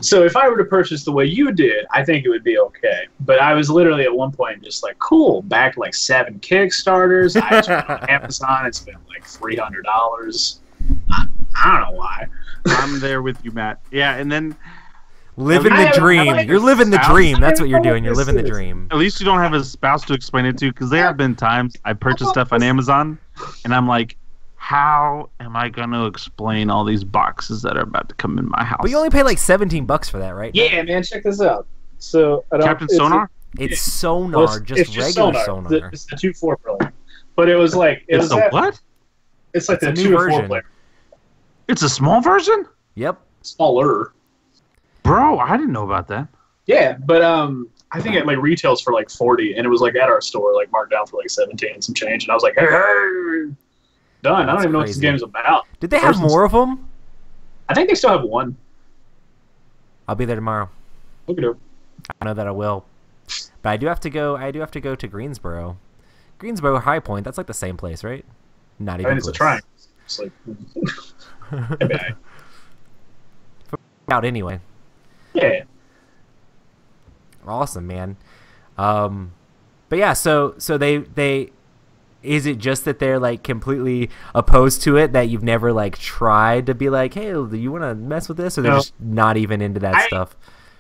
So if I were to purchase the way you did, I think it would be okay. But I was literally at one point just like, cool, back like 7 Kickstarters. I just went on Amazon and spent like $300. I don't know why. I'm there with you, Matt. Yeah, and then Living I the haven't- dream. I You're living the haven't- dream. That's what you're I haven't doing. You're living the dream. at least you don't have a spouse to explain it to, because there have been times I purchased stuff on Amazon, and I'm like, how am I going to explain all these boxes that are about to come in my house? But you only pay like $17 for that, right? Yeah, man, check this out. So Captain Sonar? It's sonar, just it's regular sonar. It's the 2.4 player. But it was like It's a what? It's like It's a the new 2 to 4 version. player. It's a small version? Yep. Smaller. Bro, I didn't know about that. Yeah, but I think it like retails for like 40, and it was like at our store like marked down for like 17 and some change, and I was like, hey, done. I don't That's even know what this crazy. game's about. Did they have Person's- more of them? I think they still have one. I'll be there tomorrow. Look at her. I know that I will. But I do have to go. I do have to go to Greensboro. Greensboro High Point. That's like the same place, right? Not I even mean, it's a close. triangle. It's like, okay. Out anyway. Yeah. Awesome, man. But yeah, so they is it just that they're like completely opposed to it, that you've never like tried to be like, hey, do you want to mess with this, or they're No. just not even into that stuff?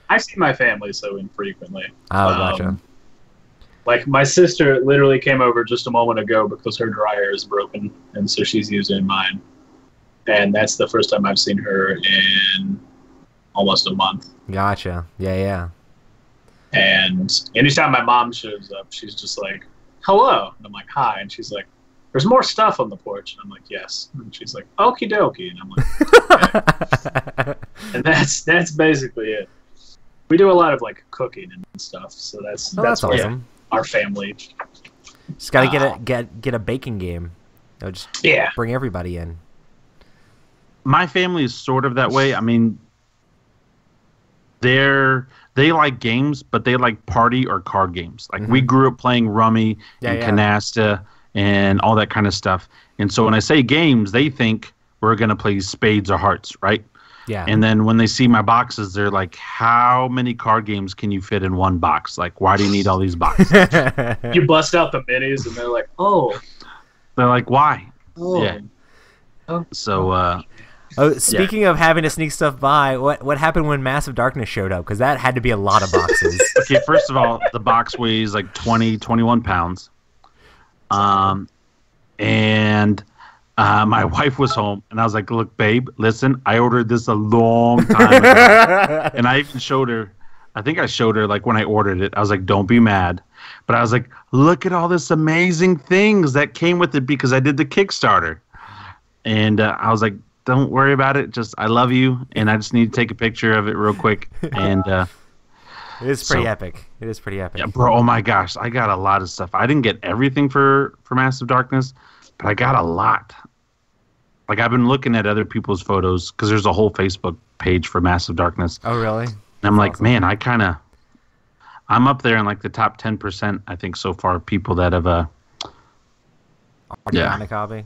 I see my family so infrequently. Oh, gotcha. Like my sister literally came over just a moment ago because her dryer is broken, and so she's using mine. And that's the first time I've seen her in almost a month. Gotcha. Yeah. And anytime my mom shows up, she's just like, hello. And I'm like, hi. And she's like, there's more stuff on the porch. And I'm like, yes. And she's like, okie dokie. And I'm like, okay. And that's basically it. We do a lot of like cooking and stuff. So that's That's where awesome. our family. Just gotta get a baking game. Just Yeah. bring everybody in. My family is sort of that way. I mean, they like games, but they like party or card games. Like we grew up playing Rummy and Canasta and all that kind of stuff. And so when I say games, they think we're gonna play spades or hearts, right? Yeah. And then when they see my boxes, they're like, how many card games can you fit in one box? Like, why do you need all these boxes? You bust out the minis, and they're like, oh. They're like, why? Oh. Yeah. So, Oh, speaking of having to sneak stuff by, what happened when Massive Darkness showed up? Because that had to be a lot of boxes. okay, first of all, the box weighs like 21 pounds. And my wife was home, and I was like, look, babe, listen, I ordered this a long time ago. And I even showed her, I think I showed her, like, when I ordered it, I was like, don't be mad. But I was like, look at all this amazing things that came with it because I did the Kickstarter. And I was like, don't worry about it. Just I love you, and I just need to take a picture of it real quick. And it is pretty epic. It is pretty epic. Yeah, bro. Oh my gosh, I got a lot of stuff. I didn't get everything for Massive Darkness, but I got a lot. Like I've been looking at other people's photos because there's a whole Facebook page for Massive Darkness. Oh really? And I'm like, awesome. Man, I'm up there in like the top 10%. I think so far of people that have already gotten a copy.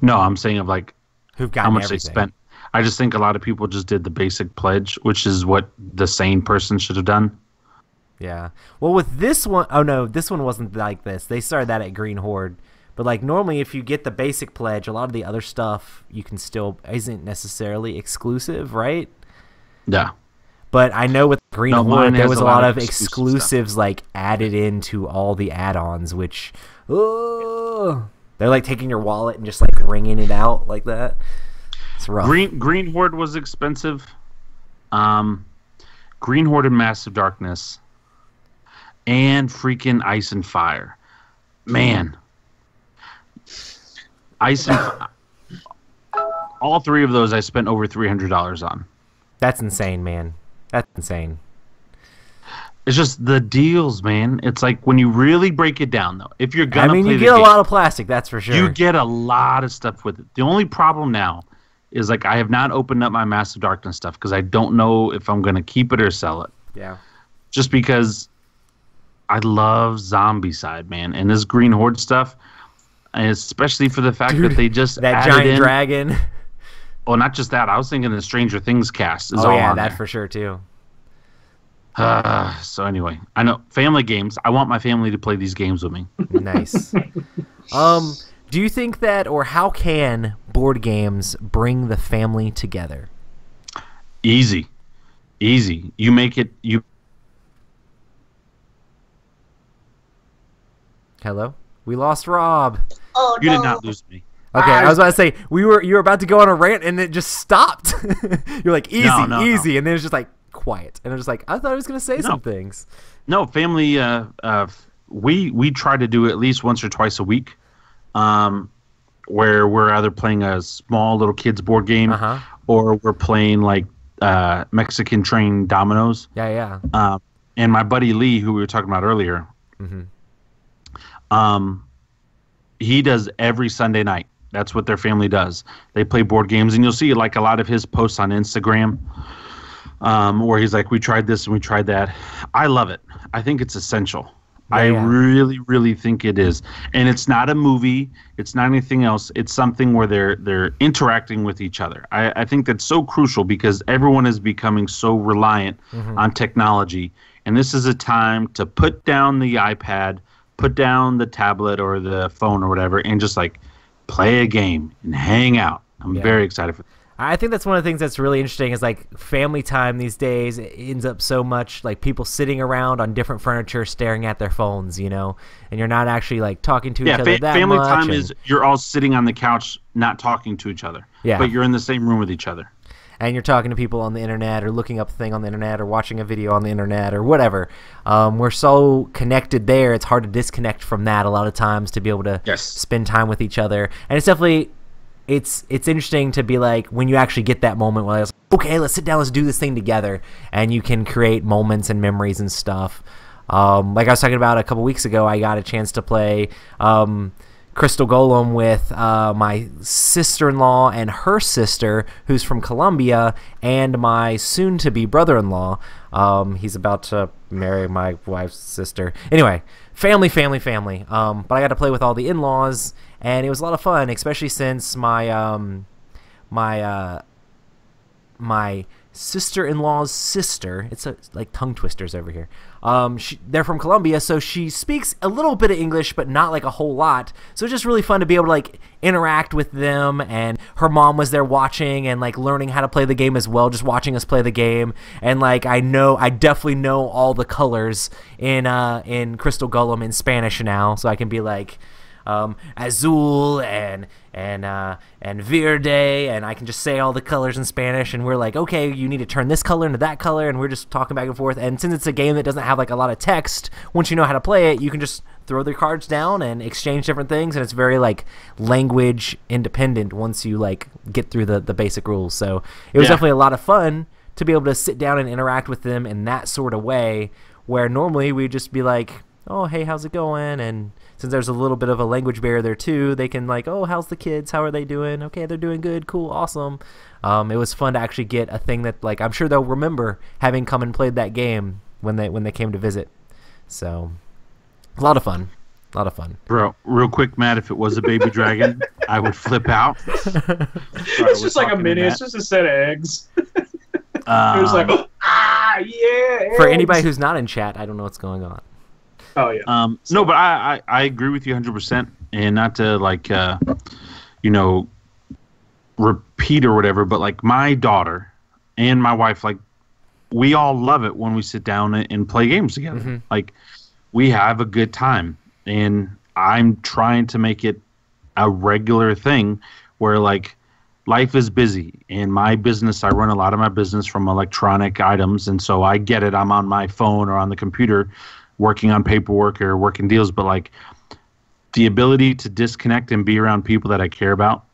No, I'm saying of like who've gotten how much everything. they spent. I just think a lot of people just did the basic pledge, which is what the sane person should have done. Yeah. Well, with this one, oh no, this one wasn't like this. They started that at Green Horde. But like normally if you get the basic pledge, a lot of the other stuff you can still isn't necessarily exclusive, right? Yeah. But I know with Green Horde there was a lot of exclusives stuff. Like added into all the add-ons, which they're like taking your wallet and just like wringing it out like that. It's rough. Green Horde was expensive. Green Horde and Massive Darkness and freaking Ice and Fire. Man. Ice and all three of those I spent over $300 on. That's insane, man. That's insane. It's just the deals, man. It's like when you really break it down, though. If you're gonna, you get a lot of plastic, that's for sure. You get a lot of stuff with it. The only problem now is like I have not opened up my Massive Darkness stuff because I don't know if I'm gonna keep it or sell it. Yeah. Just because I love Zombicide, man, and this Green Horde stuff. And especially for the fact that they just that giant dragon. Oh, not just that. I was thinking the Stranger Things cast is all on that there. For sure too. So anyway, I know family games. I want my family to play these games with me. Nice. Do you think that, or how can board games bring the family together? Easy. You make it. Hello, we lost Rob. Oh, you did not lose me. Okay, I was about to say you were about to go on a rant and it just stopped. You're like easy, easy, and then it's just like quiet, and I'm just like I thought I was gonna say some things. No, family. We try to do at least once or twice a week, where we're either playing a small little kids board game, or we're playing like Mexican train dominoes. Yeah. And my buddy Lee, who we were talking about earlier, he does every Sunday night. That's what their family does. They play board games, and you'll see like a lot of his posts on Instagram, where he's like, "We tried this and we tried that." I love it. I think it's essential. I really, really think it is. And it's not a movie. It's not anything else. It's something where they're interacting with each other. I think that's so crucial because everyone is becoming so reliant on technology, and this is a time to put down the iPad, put down the tablet or the phone or whatever, and just like play a game and hang out. I'm very excited for that. I think that's one of the things that's really interesting is like family time these days. It ends up so much like people sitting around on different furniture staring at their phones, and you're not actually like talking to each other that family much. Family time is you're all sitting on the couch not talking to each other, but you're in the same room with each other. And you're talking to people on the internet or looking up a thing on the internet or watching a video on the internet or whatever. We're so connected there, it's hard to disconnect from that a lot of times to be able to spend time with each other. And it's definitely it's interesting to be like when you actually get that moment where it's like, okay, let's sit down, let's do this thing together, and you can create moments and memories and stuff. Like I was talking about a couple weeks ago, I got a chance to play Crystal Golem with my sister-in-law and her sister, who's from Colombia, and my soon-to-be brother-in-law. He's about to marry my wife's sister. Anyway, family. But I got to play with all the in-laws, and it was a lot of fun, especially since my sister-in-law's sister, it's like tongue twisters over here, they're from Colombia, so she speaks a little bit of English but not like a whole lot, so it's just really fun to be able to like interact with them. And her mom was there watching and like learning how to play the game as well, just watching us play the game. And like I definitely know all the colors in Crystal Golem in Spanish now, so I can be like azul and verde, and I can just say all the colors in Spanish, and we're like, okay, you need to turn this color into that color, and we're just talking back and forth. And since it's a game that doesn't have like a lot of text, once you know how to play it, you can just throw the cards down and exchange different things, and it's very like language independent once you like get through the basic rules. So it was definitely a lot of fun to be able to sit down and interact with them in that sort of way, where normally we'd just be like, oh, hey, how's it going? And since there's a little bit of a language barrier there too, they can like, oh, how's the kids? How are they doing? Okay, they're doing good. Cool. Awesome. It was fun to actually get a thing that like I'm sure they'll remember having come and played that game when they came to visit. So a lot of fun. A lot of fun. Bro, real quick, Matt, if it was a baby dragon, I would flip out. It's just like a mini. It's just a set of eggs. It was like, yeah. For anybody who's not in chat, I don't know what's going on. Oh yeah. No, but I agree with you 100%, and not to like repeat or whatever, but like my daughter and my wife, like we all love it when we sit down and play games together. Mm-hmm. Like we have a good time, and I'm trying to make it a regular thing where like life is busy. In my business, I run a lot of my business from electronic items, and so I get it. I'm on my phone or on the computer working on paperwork or working deals, but like the ability to disconnect and be around people that I care about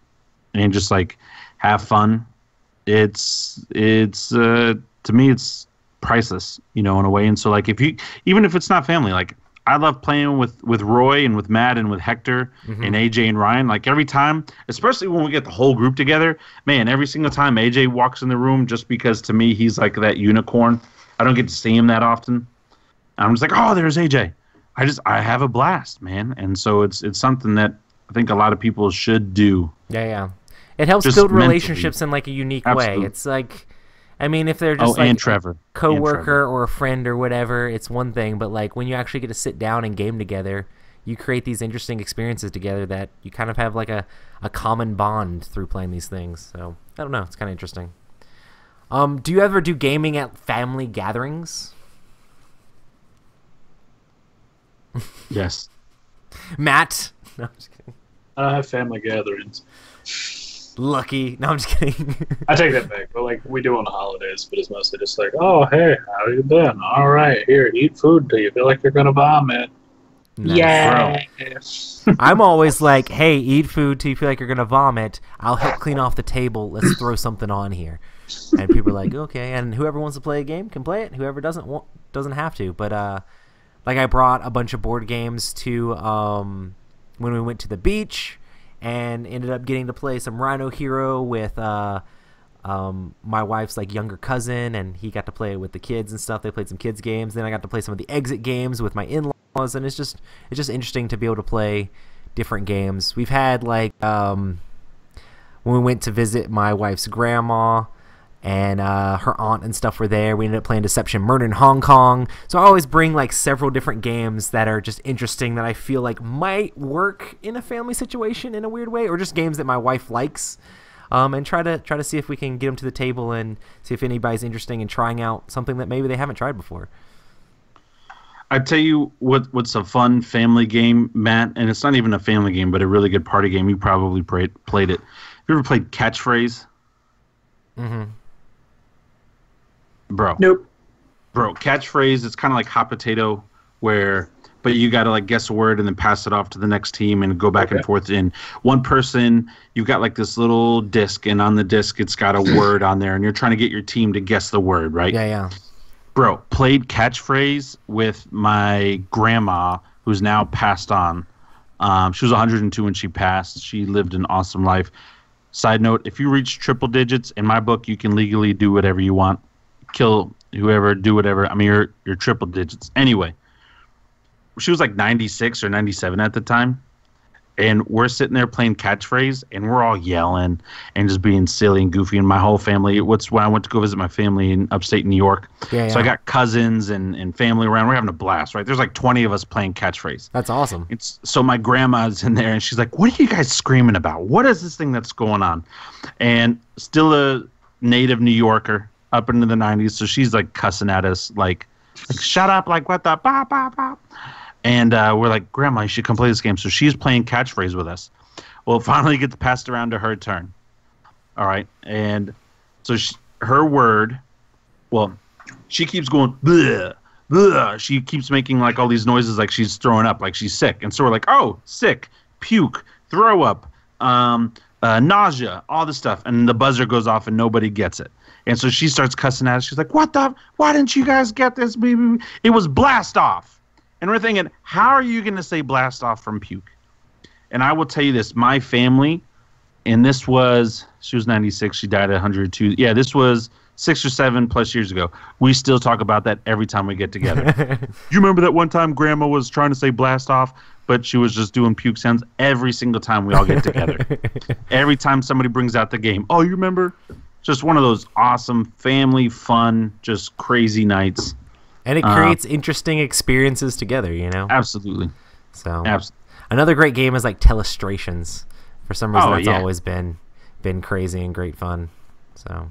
and just like have fun, it's to me it's priceless, in a way. And so like even if it's not family, like I love playing with Roy and with Matt and with Hector and AJ and Ryan. Like every time, especially when we get the whole group together, man, every single time AJ walks in the room, just because to me he's like that unicorn. I don't get to see him that often. I'm just like, oh, there's AJ. I have a blast, man. And so it's something that I think a lot of people should do. Yeah. It helps just build relationships in like a unique way. It's like, I mean, if they're just like a coworker or a friend or whatever, it's one thing. But like when you actually get to sit down and game together, you create these interesting experiences together that you kind of have like a common bond through playing these things. So I don't know. It's kind of interesting. Do you ever do gaming at family gatherings? Yes. Matt? No, I'm just kidding. I don't have family gatherings. Lucky. No, I'm just kidding. I take that back. But like we do on the holidays, but it's mostly just like, oh, hey, how you been? All right, here, eat food till you feel like you're going to vomit. Nice. Yeah. I'm always like, hey, eat food till you feel like you're going to vomit. I'll help clean off the table. Let's throw something on here. And people are like, okay. And whoever wants to play a game can play it. Whoever doesn't have to. But, like I brought a bunch of board games to when we went to the beach, and ended up getting to play some Rhino Hero with my wife's like younger cousin, and he got to play it with the kids and stuff. They played some kids games. Then I got to play some of the exit games with my in-laws, and it's just interesting to be able to play different games. We've had like when we went to visit my wife's grandma, and her aunt and stuff were there. We ended up playing Deception Murder in Hong Kong. So I always bring like several different games that are just interesting that I feel like might work in a family situation in a weird way, or just games that my wife likes, and try to see if we can get them to the table and see if anybody's interested in trying out something that maybe they haven't tried before. I tell you what's a fun family game, Matt, and it's not even a family game, but a really good party game. You probably played it. Have you ever played Catchphrase? Mm-hmm. Bro. Nope. Bro, Catchphrase, it's kind of like hot potato, but you got to like guess a word and then pass it off to the next team and go back and forth. And one person, you've got like this little disc, and on the disc it's got a word on there, and you're trying to get your team to guess the word, right? Yeah. Bro, played Catchphrase with my grandma, who's now passed on. She was 102 when she passed. She lived an awesome life. Side note, if you reach triple digits, in my book, you can legally do whatever you want. Kill whoever, do whatever. I mean, you're triple digits. Anyway, she was like 96 or 97 at the time, and we're sitting there playing Catchphrase, and we're all yelling and just being silly and goofy. And my whole family, when I went to go visit my family in upstate New York. Yeah. So I got cousins and family around. We're having a blast, right? There's like 20 of us playing Catchphrase. That's awesome. So my grandma's in there, and she's like, what are you guys screaming about? What is this thing that's going on? And still a native New Yorker, up into the 90s, so she's like cussing at us like shut up, like what the bop bop bop. And we're like, Grandma, you should come play this game. So she's playing catchphrase with us. Well, it finally gets passed around to her turn. All right. And so her word, well, she keeps going, bleh, bleh. She keeps making like all these noises like she's throwing up, like she's sick. And so we're like, oh, sick, puke, throw up, nausea, all this stuff. And the buzzer goes off and nobody gets it. And so she starts cussing at us. She's like, why didn't you guys get this, baby? It was blast off. And we're thinking, how are you going to say blast off from puke? And I will tell you this, my family, and she was 96, she died at 102. Yeah, this was 6 or 7 plus years ago. We still talk about that every time we get together. You remember that one time Grandma was trying to say blast off, but she was just doing puke sounds every single time we all get together. Every time somebody brings out the game. Oh, you remember? Just one of those awesome family fun, just crazy nights. And it creates interesting experiences together, you know? Absolutely. So another great game is like Telestrations. For some reason, that's always been crazy and great fun. So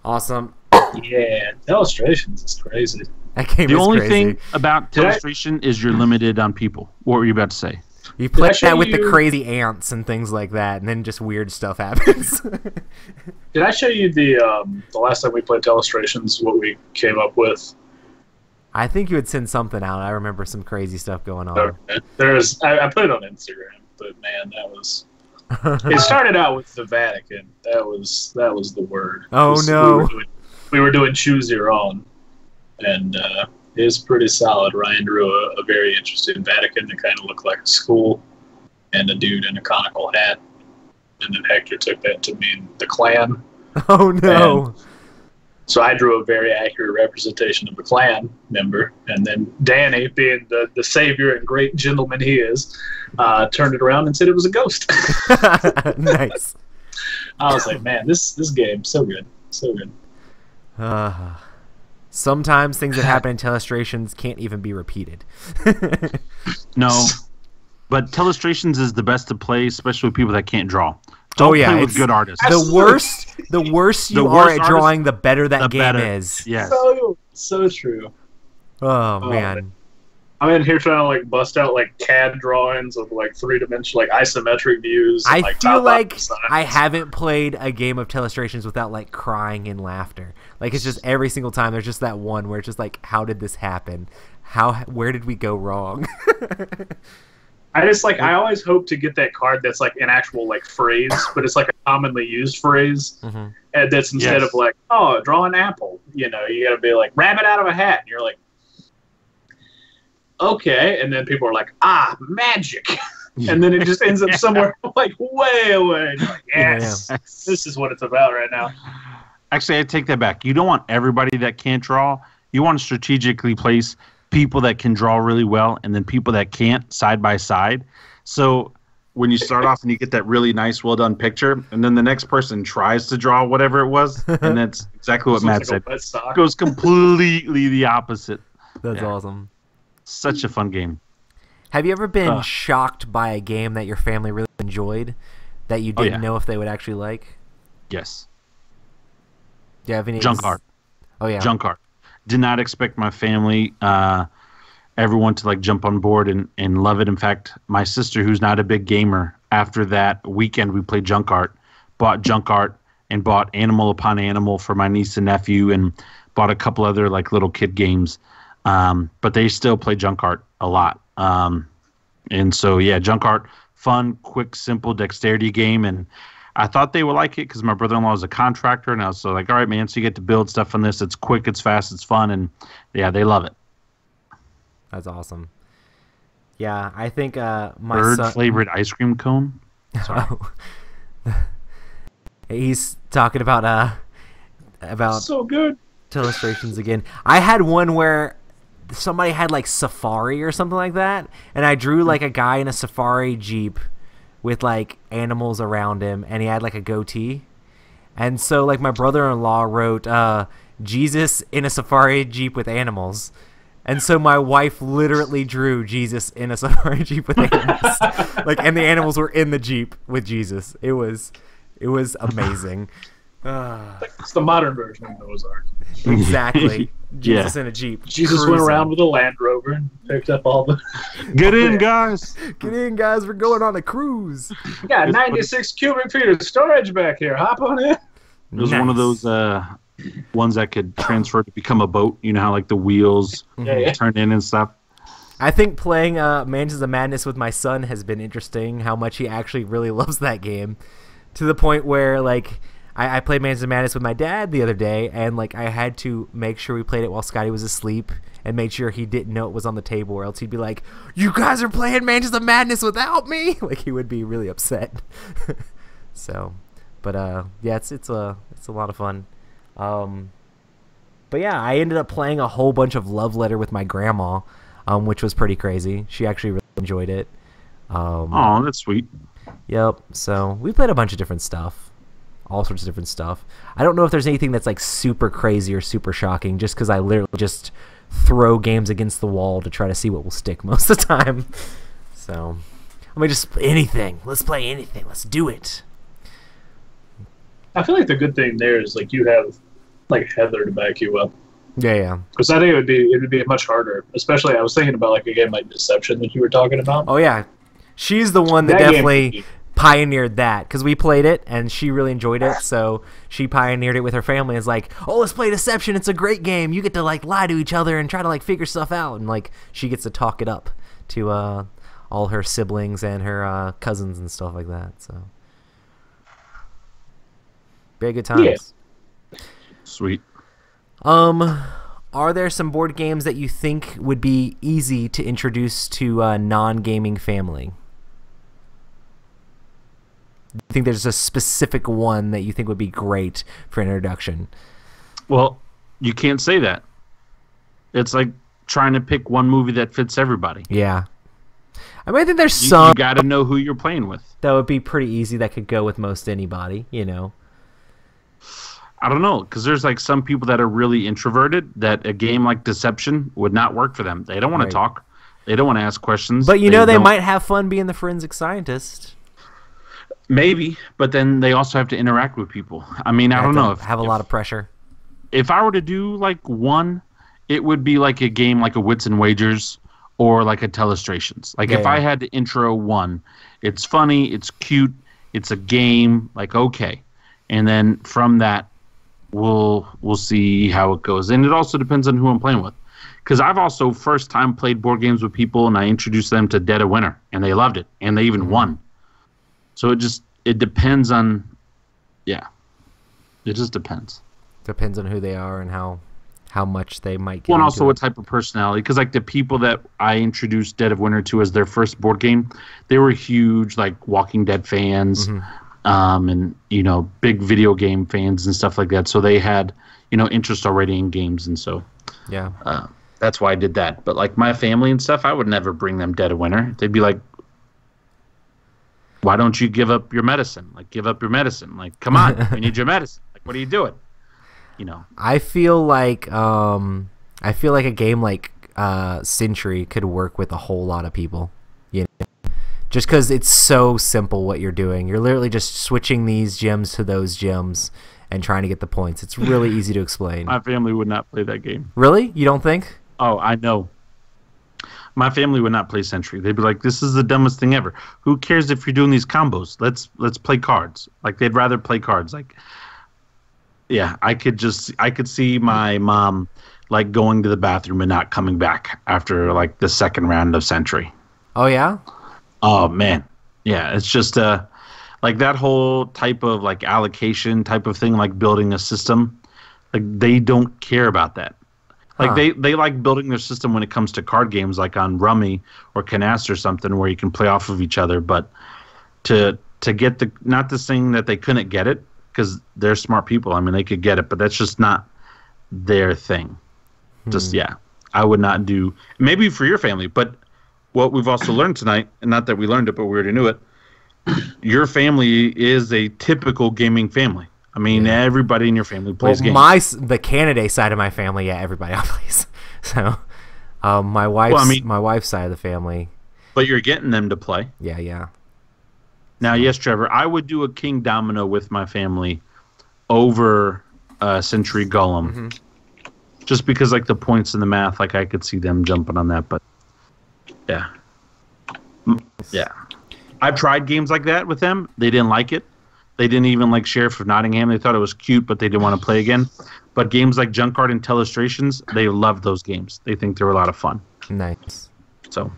awesome. Yeah, Telestrations is crazy. That game the is only crazy. thing about Telestration is you're limited on people. What were you about to say? You play that with the crazy ants and things like that, and then just weird stuff happens. Did I show you the last time we played Telestrations, what we came up with? I think you would send something out. I remember some crazy stuff going on. Okay. I put it on Instagram, but man, that was... It started out with the Vatican. That was the word. Oh, no. We were doing Choose Your Own, and it was pretty solid. Ryan drew a very interesting Vatican that kind of looked like a school and a dude in a conical hat. And then Hector took that to mean the Klan. Oh, no. And so I drew a very accurate representation of the Klan member. And then Danny, being the savior and great gentleman he is, turned it around and said it was a ghost. Nice. I was like, man, this game, so good. So good. Sometimes things that happen in Telestrations can't even be repeated. No, but Telestrations is the best to play, especially with people that can't draw. Don't play with good artists. The worse you are at drawing, the better that game is. Yes. So true. Oh man. I'm in here trying to like bust out like CAD drawings of like 3-dimensional, like isometric views. And, I feel like I haven't played a game of Telestrations without like crying in laughter. Like it's just every single time there's just that one where it's just like, how did this happen? Where did we go wrong? I always hope to get that card that's like an actual like phrase, but it's like a commonly used phrase, and that's instead of like, oh, draw an apple. You know, you got to be like rabbit out of a hat, and you're like, okay, and then people are like, magic. And then it just ends up somewhere like way away. And you're like, yes, this is what it's about right now. Actually, I take that back. You don't want everybody that can't draw. You want to strategically place people that can draw really well and then people that can't side by side. So when you start off and you get that really nice, well done picture, and then the next person tries to draw whatever it was, and that's exactly what Matt said. It goes completely the opposite. That's awesome. Such a fun game. Have you ever been shocked by a game that your family really enjoyed that you didn't know if they would actually like? Yes. Do you have any? Junkheart. Oh yeah. Junkheart. Did not expect my family, everyone to like jump on board and love it. In fact, my sister, who's not a big gamer, after that weekend we played Junkheart, bought Junkheart and bought Animal Upon Animal for my niece and nephew, and bought a couple other like little kid games. But they still play Junkheart a lot. And so, yeah, Junkheart, fun, quick, simple dexterity game. And I thought they would like it because my brother-in-law is a contractor. And I was like, all right, man, so you get to build stuff on this. It's quick, it's fast, it's fun. And, yeah, they love it. That's awesome. Yeah, I think my bird-flavored ice cream cone? Sorry. He's talking about so good Telestrations again. I had one where somebody had like Safari or something like that, and I drew like a guy in a Safari Jeep with like animals around him, and he had like a goatee. And so like my brother-in-law wrote Jesus in a Safari Jeep with animals. And so my wife literally drew Jesus in a Safari Jeep with animals. Like, and the animals were in the Jeep with Jesus. It was amazing. It's the modern version of Noah's Ark. Exactly. Yeah. Jesus in a Jeep. Jesus cruising. went around with a Land Rover and picked up all the. Get in, guys. Get in, guys. We're going on a cruise. We got 96 cubic feet of storage back here. Hop on in. It was one of those ones that could transfer to become a boat. You know how like the wheels Yeah. turn in and stuff. I think playing Mansions of Madness with my son has been interesting. How much he actually really loves that game, to the point where like I played Mansions of Madness with my dad the other day, and like I had to make sure we played it while Scotty was asleep, and made sure he didn't know it was on the table, or else he'd be like, "You guys are playing Mansions of Madness without me!" Like he would be really upset. So, but yeah, it's a lot of fun. But yeah, I ended up playing a whole bunch of Love Letter with my grandma. Which was pretty crazy. She actually really enjoyed it. Oh, that's sweet. Yep. So we played a bunch of different stuff, all sorts of different stuff. I don't know if there's anything that's like super crazy or super shocking, just because I literally just throw games against the wall to try to see what will stick most of the time. So I mean, just anything. Let's play anything. Let's do it. I feel like the good thing there is like you have like Heather to back you up. Yeah. Because I think it would be much harder. Especially, I was thinking about like a game like Deception that you were talking about. Oh yeah, she's the one that That game- definitely pioneered that, because we played it and she really enjoyed it. So she pioneered it with her family. And is like, oh, let's play Deception. It's a great game. You get to like lie to each other and try to like figure stuff out, and like she gets to talk it up to all her siblings and her cousins and stuff like that. So very good times. Yeah. Sweet. Are there some board games that you think would be easy to introduce to a non-gaming family? Do you think there's a specific one that you think would be great for introduction? Well, you can't say that. It's like trying to pick one movie that fits everybody. Yeah. I mean, I think there's You some got to know who you're playing with. that would be pretty easy that could go with most anybody, you know? I don't know, because there's like some people that are really introverted that a game like Deception would not work for them. They don't want Right. to talk. They don't want to ask questions. But you know they don't- might have fun being the forensic scientist. Maybe, but then they also have to interact with people. I mean, I don't know. Have a lot of pressure. If I were to do like one, it would be like a game like a Wits and Wagers or like a Telestrations. Like if Yeah. I had to intro one, it's funny, it's cute, it's a game, like okay. And then from that we'll see how it goes. And it also depends on who I'm playing with. Cuz I've also first time played board games with people and I introduced them to Dead of Winter and they loved it and they even won. So it depends on it just depends. Depends on who they are and how much they might get Well, and into also it. what type of personality. Because like the people that I introduced Dead of Winter to as their first board game, they were huge like Walking Dead fans, and you know big video game fans and stuff like that. So they had interest already in games, and so Yeah. that's why I did that. But like my family and stuff, I would never bring them Dead of Winter. They'd be like, "Why don't you give up your medicine? Like give up your medicine. Like come on, we need your medicine. Like what are you doing?" I feel like a game like Century could work with a whole lot of people, just because it's so simple what you're doing. You're literally just switching these gems to those gems and trying to get the points. It's really easy to explain. My family would not play that game. Really? You don't think? Oh, I know. My family would not play Century. They'd be like, "This is the dumbest thing ever. Who cares if you're doing these combos? Let's play cards." Like they'd rather play cards. Like, yeah, I could see my mom like going to the bathroom and not coming back after like the second round of Century. Oh yeah. Oh man, yeah, it's just like that whole type of like allocation type of thing, like building a system. Like they don't care about that. Like they like building their system when it comes to card games, like on Rummy or Canasta or something, where you can play off of each other. But to get not the saying that they couldn't get it, because they're smart people. I mean, they could get it, but that's just not their thing. Just I would not do. Maybe for your family, but what we've also learned tonight, and not that we learned it, but we already knew it. Your family is a typical gaming family. I mean, everybody in your family plays games. The Canada side of my family, yeah, everybody plays. So, my wife's side of the family, But you're getting them to play. yeah. Now, yes, Trevor, I would do a King Domino with my family over Century Golem, just because like the points in the math, like I could see them jumping on that. But yeah, yeah, I've tried games like that with them. They didn't like it. They didn't even like Sheriff of Nottingham. They thought it was cute, but they didn't want to play again. But games like Junkard and Telestrations, they love those games. They think they're a lot of fun. Nice. So,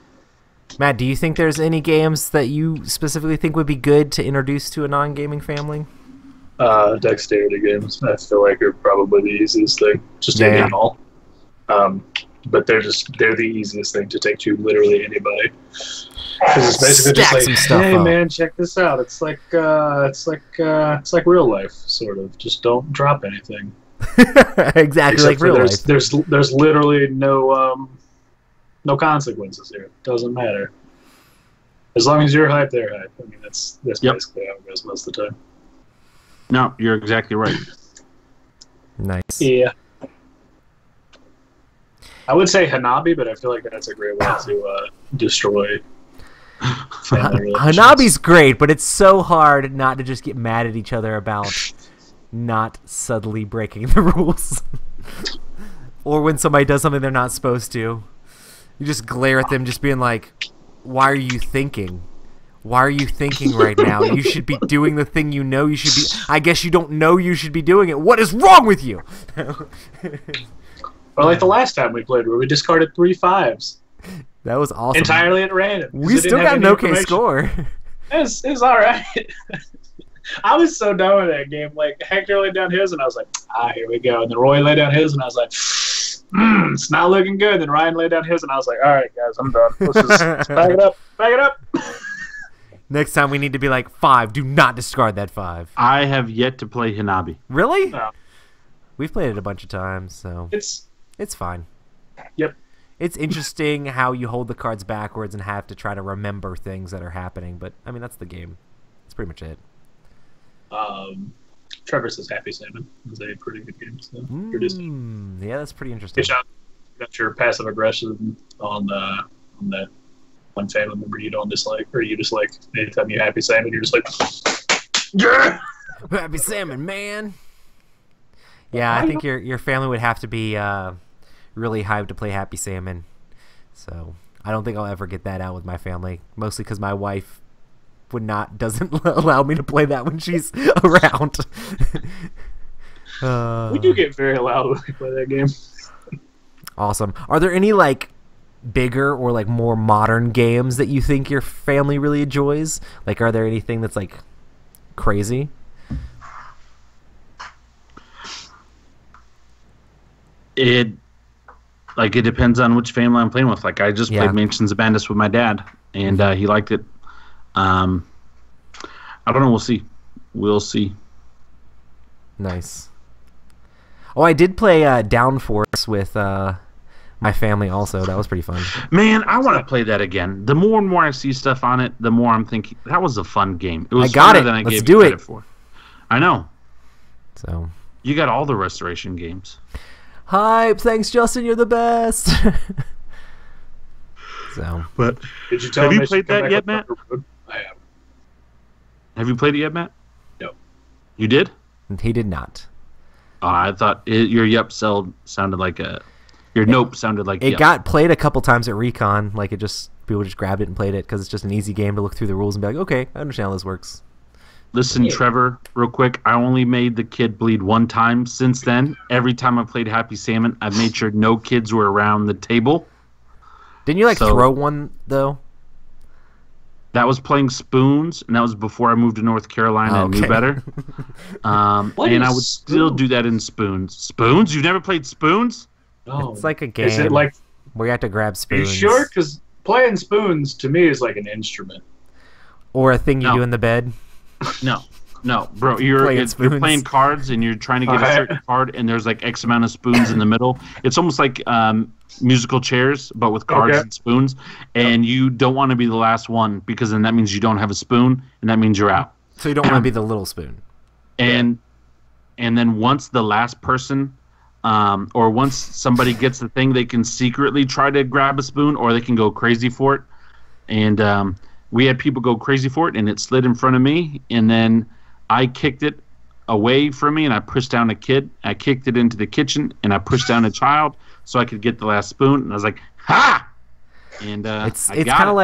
Matt, do you think there's any games that you specifically think would be good to introduce to a non-gaming family? Dexterity games, I feel like, are probably the easiest thing. Just any and all. But they're the easiest thing to take to literally anybody. Because it's basically Stack just like, hey man, check this out. It's like real life, sort of. Just don't drop anything. Exactly. Except like real life. There's literally no consequences here. It doesn't matter. As long as you're hype, they're hype. I mean, that's basically how it goes most of the time. No, you're exactly right. Nice. Yeah. I would say Hanabi, but I feel like that's a great way to destroy family relationships. Hanabi's great, but it's so hard not to just get mad at each other about not subtly breaking the rules. Or when somebody does something they're not supposed to. You just glare at them just being like, why are you thinking? Why are you thinking right now? You should be doing the thing you know you should be. I guess you don't know you should be doing it. What is wrong with you? Or like the last time we played where we discarded 3 5s. That was awesome. Entirely at random. We still got an okay score. It was all right. I was so done with that game. Like, Hector laid down his, and I was like, here we go. And then Roy laid down his, and I was like, it's not looking good. And then Ryan laid down his, and I was like, all right, guys, I'm done. Let's back it up. Back it up. Next time we need to be like, 5. Do not discard that 5. I have yet to play Hanabi. Really? No. We've played it a bunch of times, so it's fine. Yep. It's interesting how you hold the cards backwards and have to try to remember things that are happening, but I mean that's the game. That's pretty much it. Trevor says Happy Salmon is a pretty good game. So produced. Yeah, that's pretty interesting. Good job. You got your passive aggression on that one family member you don't dislike, or you dislike. Anytime you Happy Salmon, you're just like, yeah, Happy Salmon, man. Yeah, I think your family would have to be really hyped to play Happy Salmon. So I don't think I'll ever get that out with my family, mostly because my wife doesn't allow me to play that when she's around. We do get very loud when we play that game. Awesome. Are there any like bigger or like more modern games that you think your family really enjoys? Like, are there anything that's like crazy? It depends on which family I'm playing with. Like, I just played Mansions of Madness with my dad, and he liked it. I don't know. We'll see. Nice. Oh, I did play Downforce with my family also. That was pretty fun. Man, I want to play that again. The more and more I see stuff on it, the more I'm thinking that was a fun game. It was funner than I gave it credit for. I know. So you got all the restoration games. Hype! Thanks, Justin. You're the best. So, but did you tell have you played that yet, Matt? I have. Have you played it yet, Matt? No. You did? He did not. I thought your yep sounded like your nope sounded like it yep. got played a couple times at Recon. Like people just grabbed it and played it because it's just an easy game to look through the rules and be like, okay, I understand how this works. Listen, Trevor, real quick. I only made the kid bleed one time. Since then, every time I played Happy Salmon, I've made sure no kids were around the table. Didn't you throw one though? That was playing spoons, and that was before I moved to North Carolina and knew better. And I would still do that in spoons. Spoons? You've never played spoons? No. It's like a game. Is it like where you have to grab spoons? Are you sure? Because playing spoons to me is like an instrument. Or a thing you do in the bed. No, bro. You're playing cards, and you're trying to get a certain card, and there's like X amount of spoons in the middle. It's almost like musical chairs, but with cards and spoons. And you don't want to be the last one, because then that means you don't have a spoon, and that means you're out. So you don't want to be the little spoon. And then once the last person, or once somebody gets the thing, they can secretly try to grab a spoon, or they can go crazy for it. And we had people go crazy for it, and it slid in front of me, and then I kicked it away from me, and I pushed down a kid. I kicked it into the kitchen, and I pushed down a child so I could get the last spoon. And I was like, "Ha!" And it's kind of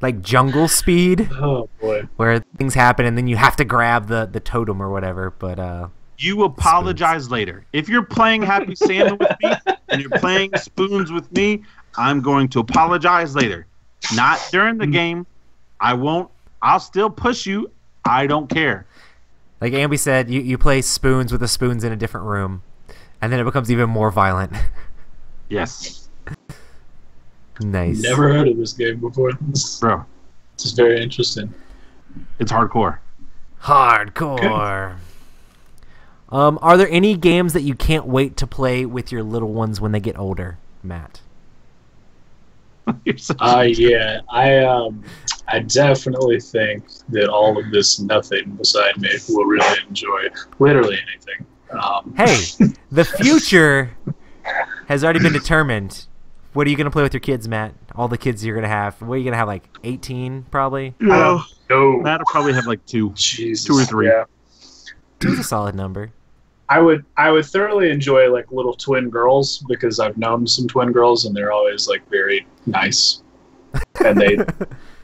like Jungle Speed. Oh boy. Where things happen and then you have to grab the totem or whatever. But you apologize later. If you're playing Happy Santa with me and you're playing spoons with me, I'm going to apologize later. Not during the game. I won't. I'll still push you. I don't care. Like Ambi said, you play spoons with the spoons in a different room, and then it becomes even more violent. Yes. Nice. Never heard of this game before. Bro. This is very interesting. It's hardcore. Hardcore. Are there any games that you can't wait to play with your little ones when they get older, Matt? Yeah. I definitely think that all of this nothing beside me will really enjoy literally anything. Hey, the future has already been determined. What are you going to play with your kids, Matt? All the kids you're going to have. What are you going to have, like 18 probably? No. No. Matt will probably have like 2. Jesus. 2 or 3. Yeah. 2's a solid number. I would thoroughly enjoy like little twin girls because I've known some twin girls and they're always like very nice, and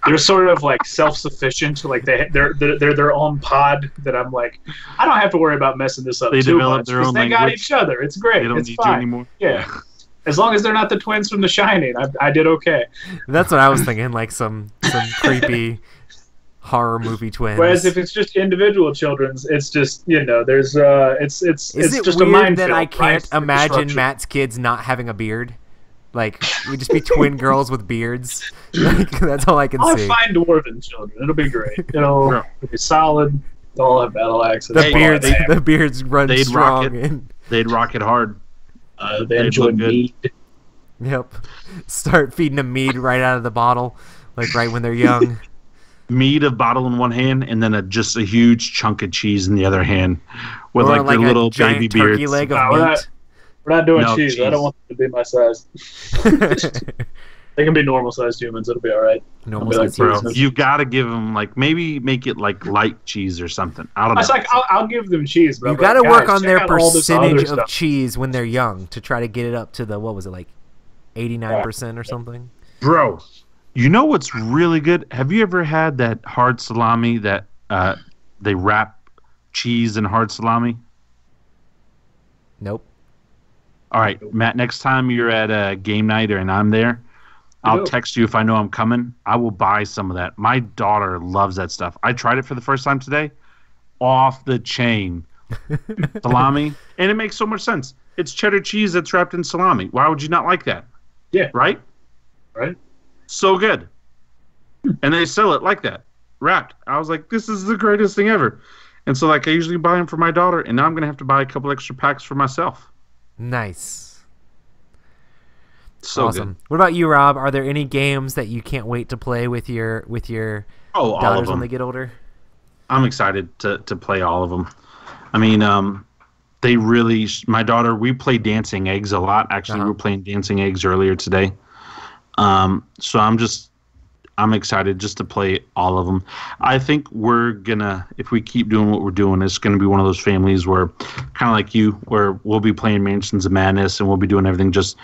they're sort of like self-sufficient. Like they're their own pod that I'm like, I don't have to worry about messing this up They too develop much their because own they got language. each other. It's great. They don't it's need fine. you anymore. Yeah. As long as they're not the twins from The Shining, I did okay. That's what I was thinking, like some creepy horror movie twins. Whereas if it's just individual children's, it's just there's it's Is it just weird a minefield. that I can't right? imagine Disruption. Matt's kids not having a beard? Like, we just be twin girls with beards. Like, that's all I can I'll see. find dwarven children. It'll be great. It'll be solid. They'll all have battle axes. The beards run they'd strong. rock it. And, They'd rock it hard. They enjoy look good. meat. yep. Start feeding them mead right out of the bottle, like right when they're young. Mead of bottle in one hand, and then just a huge chunk of cheese in the other hand, with Or like their a little giant baby turkey beards. leg of No, meat. we're not doing No, cheese. I cheese. don't want them to be my size. They can be normal sized humans. It'll be all right. Normal I'll be size like, humans. Bro, you gotta give them maybe make it like light cheese or something. I don't know. I was like, I'll give them cheese, but You I'm got to like, work guys, on check their out all this other percentage of stuff. cheese when they're young to try to get it up to the, what was it, like 89% or something? Bro, you know what's really good? Have you ever had that hard salami that they wrap cheese in hard salami? Nope. All right, Matt, next time you're at a game night and I'm there, I'll text you if I know I'm coming. I will buy some of that. My daughter loves that stuff. I tried it for the first time today. Off the chain. Salami. And it makes so much sense. It's cheddar cheese that's wrapped in salami. Why would you not like that? Yeah. Right? Right? So good. And they sell it like that, wrapped. I was like, this is the greatest thing ever. And so, like, I usually buy them for my daughter, and now I'm going to have to buy a couple extra packs for myself. Nice. So awesome. good. What about you, Rob? Are there any games that you can't wait to play with your Oh, all of daughters when them. they get older? I'm excited to play all of them. I mean, they really. My daughter, we play Dancing Eggs a lot. Actually, we were playing Dancing Eggs earlier today. So I'm excited just to play all of them. I think we're gonna, if we keep doing what we're doing, it's gonna be one of those families where, kind of like you, where we'll be playing Mansions of Madness and we'll be doing everything just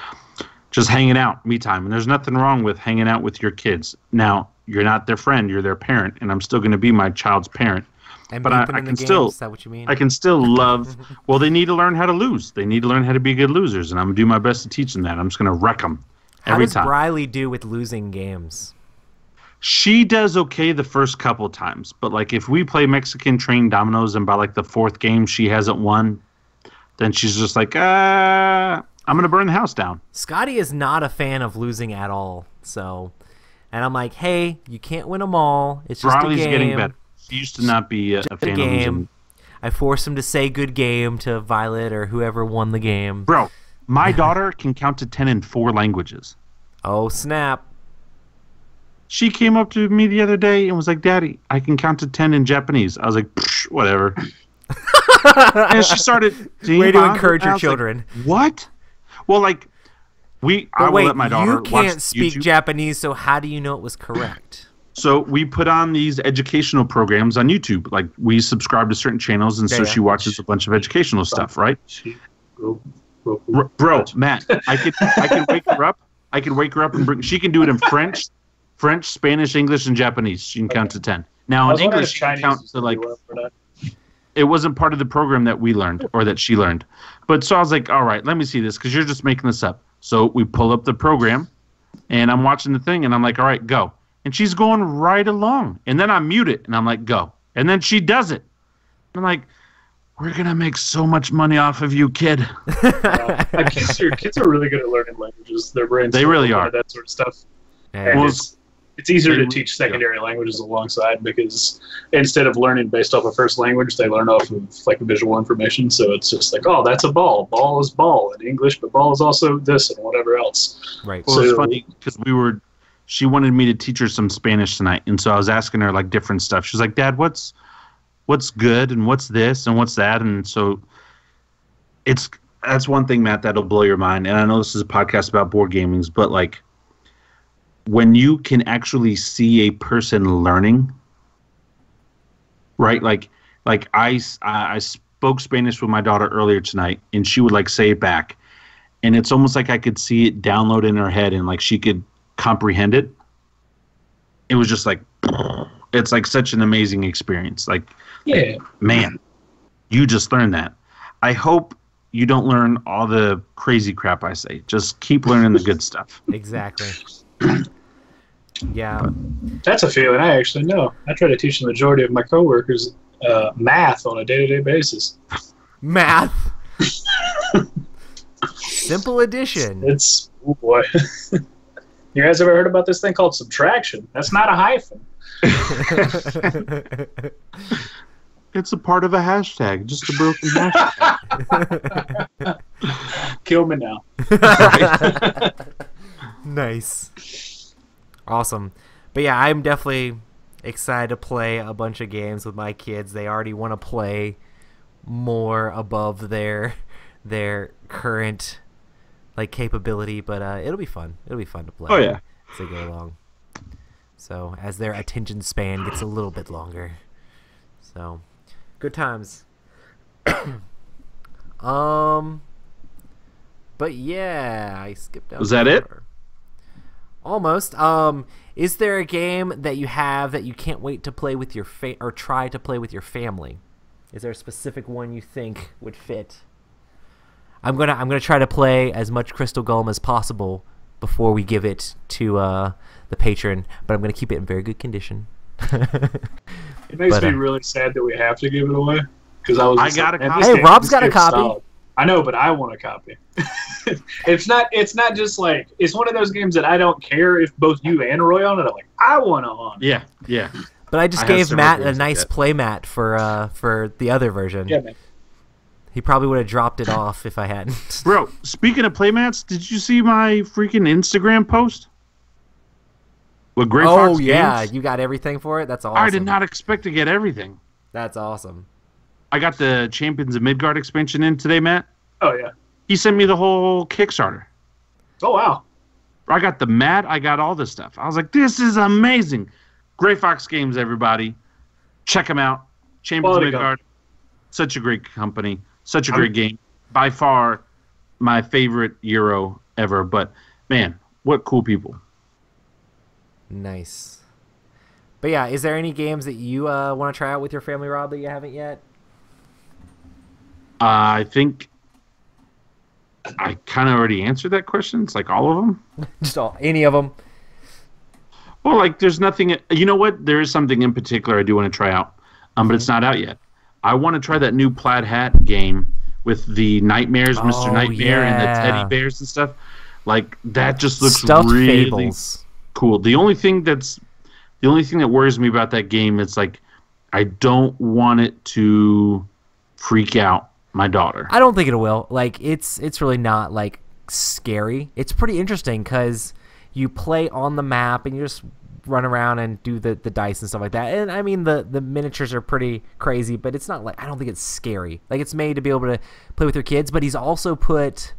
hanging out, me time. And there's nothing wrong with hanging out with your kids. Now, you're not their friend, you're their parent, and I'm still going to be my child's parent. And But beat I them in the can games? still- Is that what you mean? I can still love. Well, they need to learn how to lose. They need to learn how to be good losers, and I'm gonna do my best to teach them that. I'm just gonna wreck them How every does time. Briley do with losing games? She does okay the first couple times, but like if we play Mexican train dominoes and by like the fourth game she hasn't won, then she's just like, I'm gonna burn the house down. Scotty is not a fan of losing at all. So, and I'm like, hey, you can't win them all. It's just Briley's a game. getting better. She used to not be a fan of losing. I forced him to say "good game" to Violet or whoever won the game. Bro, my daughter can count to 10 in 4 languages. Oh snap! She came up to me the other day and was like, "Daddy, I can count to 10 in Japanese." I was like, "Psh, whatever." And she started. Way to encourage and I your was children. Like, what? Well, like, I But will wait, let my daughter you watch can't speak YouTube. Japanese, so how do you know it was correct? So we put on these educational programs on YouTube. Like we subscribe to certain channels, and so she watches a bunch of educational stuff, right? Bro, Matt, I can wake her up. I can wake her up and bring. She can do it in French, Spanish, English, and Japanese. She can count to 10. Now in English, she can count to like. It wasn't part of the program that we learned or that she learned, but so I was like, all right, let me see this because you're just making this up. So we pull up the program, and I'm watching the thing, and I'm like, all right, go. And she's going right along. And then I mute it, and I'm like, go. And then she does it. I'm like, we're going to make so much money off of you, kid. I guess your kids are really good at learning languages. Their brains they really are. That sort of stuff. Yeah. Well, it's easier to teach secondary languages alongside because instead of learning based off a first language, they learn off of like visual information. So it's just like, oh, that's a ball. Ball is ball in English, but ball is also this and whatever else. Right. Well, it's funny because she wanted me to teach her some Spanish tonight, and so I was asking her like different stuff. She's like, Dad, what's good and what's this and what's that? And so that's one thing, Matt, that'll blow your mind. And I know this is a podcast about board gamings, but like when you can actually see a person learning, right? Like I spoke Spanish with my daughter earlier tonight, and she would like say it back, and it's almost like I could see it download in her head, and like she could comprehend it. It was just like, it's like such an amazing experience. Like, yeah, man, you just learned that. I hope you don't learn all the crazy crap I say. Just keep learning the good stuff. Exactly. Yeah. That's a feeling I actually know. I try to teach the majority of my coworkers math on a day-to-day basis. Math. Simple addition. It's, oh boy. You guys ever heard about this thing called subtraction? That's not a hyphen. It's a part of a hashtag, just a broken hashtag. Kill me now. Nice. Awesome. But yeah, I'm definitely excited to play a bunch of games with my kids. They already want to play more above their current like capability, but it'll be fun. It'll be fun to play. Oh yeah, as they go along. So as their attention span gets a little bit longer. So good times. But yeah, I skipped down. Was that it? Almost. Is there a game that you have that you can't wait to play with your or try to play with your family? Is there a specific one you think would fit? I'm gonna try to play as much Crystal Golem as possible before we give it to the patron, but I'm gonna keep it in very good condition. It makes me really sad that we have to give it away because I got a copy. Hey, Rob's got a copy. Solid. I know, but I want a copy. It's not just like it's one of those games that I don't care if both you and Roy own it. I'm like, I want to own it. Yeah. But I just gave Matt a nice play mat for the other version. Yeah, man. He probably would have dropped it off if I hadn't. Bro, speaking of playmats, did you see my freaking Instagram post? With Gray Fox Games? You got everything for it? That's awesome. I did not expect to get everything. That's awesome. I got the Champions of Midgard expansion in today, Matt. Oh, yeah. He sent me the whole Kickstarter. Oh, wow. I got the mat. I got all this stuff. I was like, this is amazing. Gray Fox Games, everybody. Check them out. Champions of Midgard. Such a great company. Such a great game. By far, my favorite Euro ever. But, man, what cool people. Nice. But, yeah, is there any games that you want to try out with your family, Rob, that you haven't yet? I think I kind of already answered that question. It's like all of them. Just any of them. Well, like there's nothing. You know what? There is something in particular I do want to try out, but it's not out yet. I want to try that new Plaid Hat game with the Nightmares, Mr. Nightmare, and the teddy bears and stuff. Like that just looks Stuffed really Fables. Cool. The only thing that worries me about that game is like I don't want it to freak out my daughter. I don't think it will. Like it's really not like scary. It's pretty interesting because you play on the map and you just run around and do the dice and stuff like that. And I mean the miniatures are pretty crazy, but it's not like I don't think it's scary. Like it's made to be able to play with your kids, but he's also put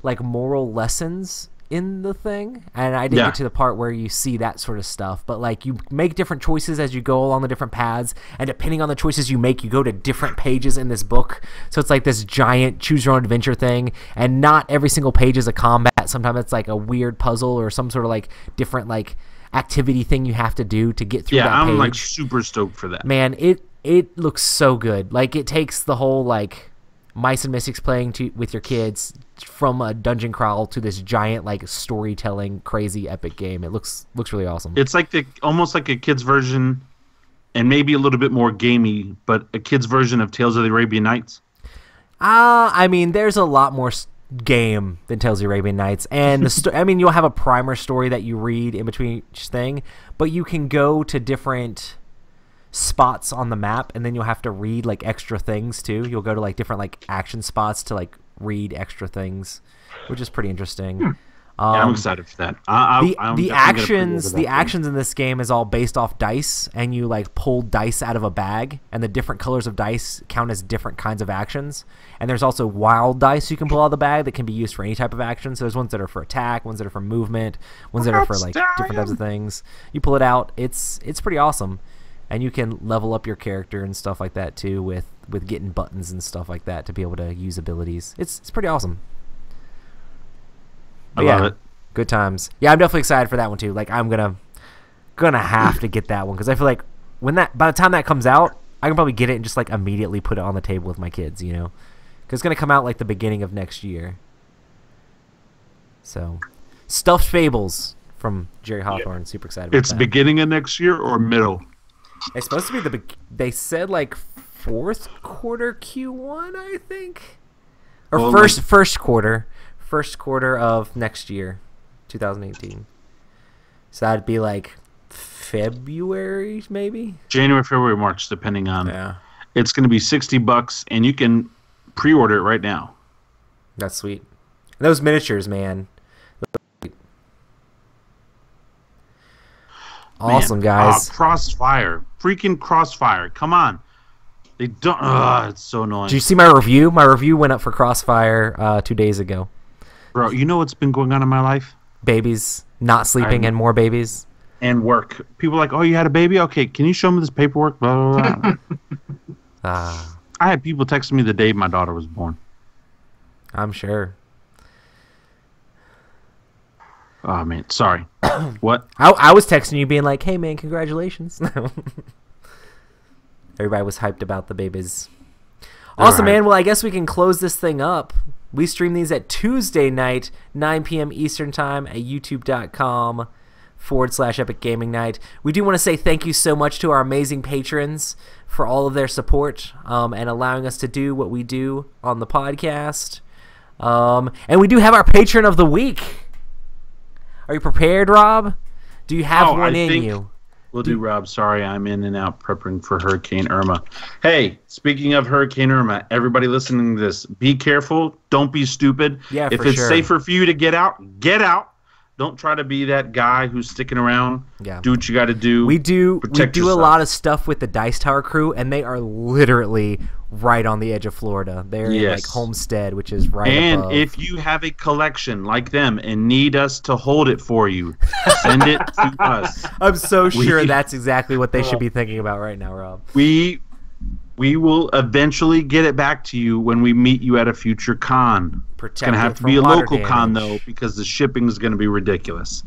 like moral lessons in the thing, and I didn't get to the part where you see that sort of stuff. But like, you make different choices as you go along the different paths, and depending on the choices you make, you go to different pages in this book. So it's like this giant choose your own adventure thing, and not every single page is a combat. Sometimes it's like a weird puzzle or some sort of like different like activity thing you have to do to get through that page. I'm like super stoked for that. Man, it looks so good. Like, it takes the whole like Mice and Mystics playing with your kids from a dungeon crawl to this giant like storytelling crazy epic game. It looks really awesome. It's like almost like a kid's version, and maybe a little bit more gamey, but a kid's version of Tales of the Arabian Nights. I mean, there's a lot more game than Tales of the Arabian Nights, and I mean, you'll have a primer story that you read in between each thing, but you can go to different spots on the map, and then you'll have to read like extra things too. You'll go to like different like action spots to like read extra things, which is pretty interesting. I'm excited for that. The actions in this game is all based off dice, and you like pull dice out of a bag, and the different colors of dice count as different kinds of actions. And there's also wild dice you can pull out of the bag that can be used for any type of action. So there's ones that are for attack, ones that are for movement, ones that are for like different types of things. You pull it out, it's pretty awesome. And you can level up your character and stuff like that too with getting buttons and stuff like that to be able to use abilities. It's pretty awesome. But I love it. Good times. Yeah, I'm definitely excited for that one too. Like, I'm gonna have to get that one, because I feel like by the time that comes out, I can probably get it and just like immediately put it on the table with my kids, you know, because it's gonna come out like the beginning of next year. So, Stuffed Fables from Jerry Hawthorne. Super excited about that. It's beginning of next year or middle? It's supposed to be they said like fourth quarter Q1, I think, or first quarter of next year, 2018. So that'd be like February, maybe January, February, March, depending on. Yeah, it's going to be $60, and you can pre-order it right now. That's sweet. And those miniatures, man. Awesome, guys. Crossfire. Freaking Crossfire. Come on. They don't. It's so annoying. Did you see my review? My review went up for Crossfire 2 days ago. Bro, you know what's been going on in my life? Babies. Not sleeping and more babies. And work. People are like, oh, you had a baby? Okay, can you show me this paperwork? Blah, blah, blah. I had people texting me the day my daughter was born. I'm sure. Oh, man. Sorry. What? I was texting you being like, hey, man, congratulations. Everybody was hyped about the babies. Awesome, man. Well, I guess we can close this thing up. We stream these at Tuesday night, 9 p.m. Eastern Time at youtube.com/Epic Gaming Night. We do want to say thank you so much to our amazing patrons for all of their support and allowing us to do what we do on the podcast. And we do have our Patron of the Week. Are you prepared, Rob? Do you have one in you? We'll do, Rob. Sorry, I'm in and out prepping for Hurricane Irma. Hey, speaking of Hurricane Irma, everybody listening to this, be careful. Don't be stupid. Yeah, if it's safer for you to get out, get out. Don't try to be that guy who's sticking around. Yeah. Do what you got to do. We do a lot of stuff with the Dice Tower crew, and they are literally right on the edge of Florida. They're in like Homestead, which is right above. And if you have a collection like them and need us to hold it for you, send it to us. I'm so sure that's exactly what they should be thinking about right now, Rob. We will eventually get it back to you when we meet you at a future con. It's going to have to be a local con, though, because the shipping is going to be ridiculous.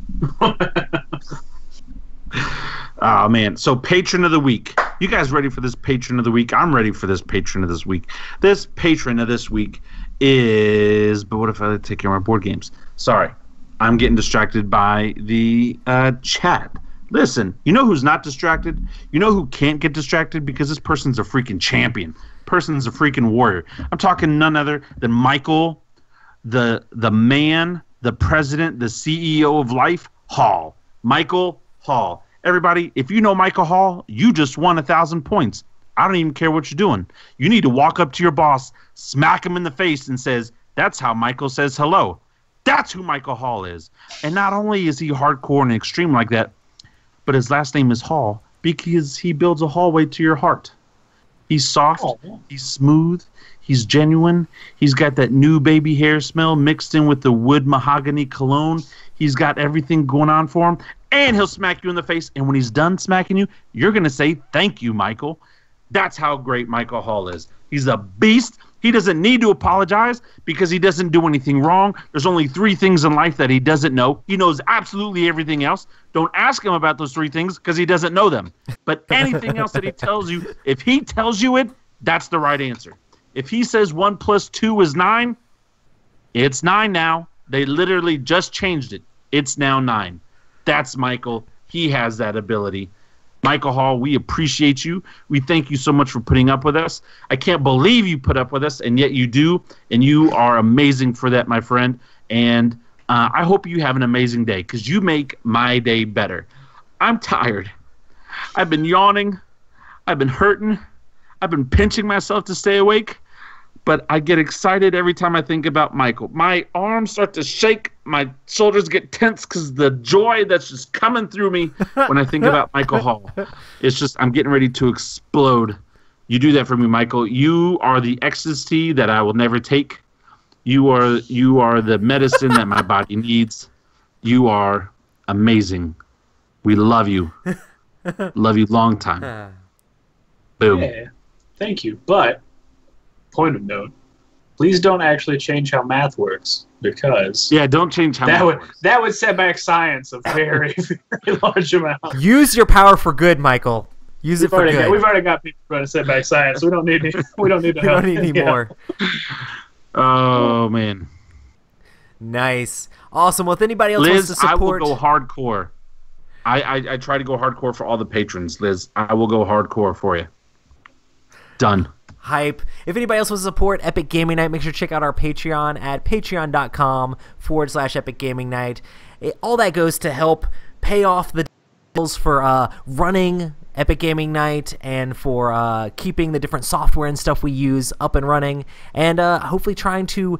Oh, man. So, Patron of the Week. You guys ready for this Patron of the Week? I'm ready for this Patron of this week. This Patron of this week is... But what if I take care of my board games? Sorry. I'm getting distracted by the chat. Listen, you know who's not distracted? You know who can't get distracted? Because this person's a freaking champion. Person's a freaking warrior. I'm talking none other than Michael, the man, the president, the CEO of life, Hall. Michael Hall. Everybody, if you know Michael Hall, you just won 1,000 points. I don't even care what you're doing. You need to walk up to your boss, smack him in the face, and says, that's how Michael says hello. That's who Michael Hall is. And not only is he hardcore and extreme like that, but his last name is Hall because he builds a hallway to your heart. He's soft. Oh. He's smooth. He's genuine. He's got that new baby hair smell mixed in with the wood mahogany cologne. He's got everything going on for him. And he'll smack you in the face. And when he's done smacking you, you're going to say, thank you, Michael. That's how great Michael Hall is. He's a beast. He doesn't need to apologize because he doesn't do anything wrong. There's only 3 things in life that he doesn't know. He knows absolutely everything else. Don't ask him about those 3 things because he doesn't know them. But anything else that he tells you, if he tells you it, that's the right answer. If he says 1 + 2 is 9, it's 9 now. They literally just changed it. It's now 9. That's Michael. He has that ability. Michael Hall, we appreciate you. We thank you so much for putting up with us. I can't believe you put up with us, and yet you do, and you are amazing for that, my friend. And I hope you have an amazing day because you make my day better. I'm tired. I've been yawning. I've been hurting. I've been pinching myself to stay awake. But I get excited every time I think about Michael. My arms start to shake. My shoulders get tense because the joy that's just coming through me when I think about Michael Hall. It's just, I'm getting ready to explode. You do that for me, Michael. You are the ecstasy that I will never take. You are the medicine that my body needs. You are amazing. We love you. Love you long time. Boom. Yeah, thank you. But point of note, please don't actually change how math works because don't change how math works. That would set back science a very, very large amount. Use your power for good, Michael. Use it for good. We've already got people trying to set back science. We don't need any. We don't need to. We don't need any more. Oh man. Nice, awesome. Well, if anybody else wants to support, I will go hardcore. I try to go hardcore for all the patrons, Liz. I will go hardcore for you. Done. Hype. If anybody else wants to support Epic Gaming Night, make sure to check out our Patreon at patreon.com/Epic Gaming Night. All that goes to help pay off the bills for running Epic Gaming Night and for keeping the different software and stuff we use up and running, and hopefully trying to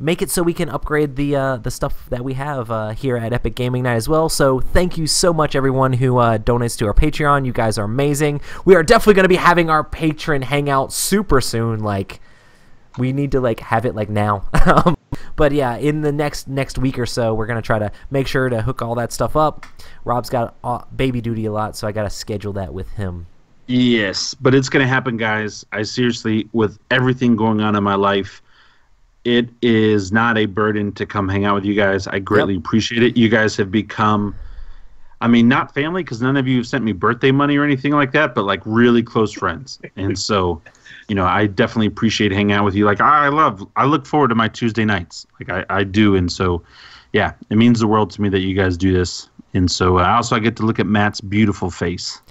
make it so we can upgrade the stuff that we have here at Epic Gaming Night as well. So thank you so much, everyone who donates to our Patreon. You guys are amazing. We are definitely going to be having our patron hangout super soon. Like, we need to have it now. But yeah, in the next week or so, we're going to try to make sure to hook all that stuff up. Rob's got baby duty a lot, so I got to schedule that with him. Yes, but it's going to happen, guys. I seriously, with everything going on in my life, it is not a burden to come hang out with you guys. I greatly appreciate it. You guys have become, I mean, not family because none of you have sent me birthday money or anything like that, but really close friends. And so, I definitely appreciate hanging out with you. I look forward to my Tuesday nights. I do. And so, yeah, it means the world to me that you guys do this. And so I get to look at Matt's beautiful face.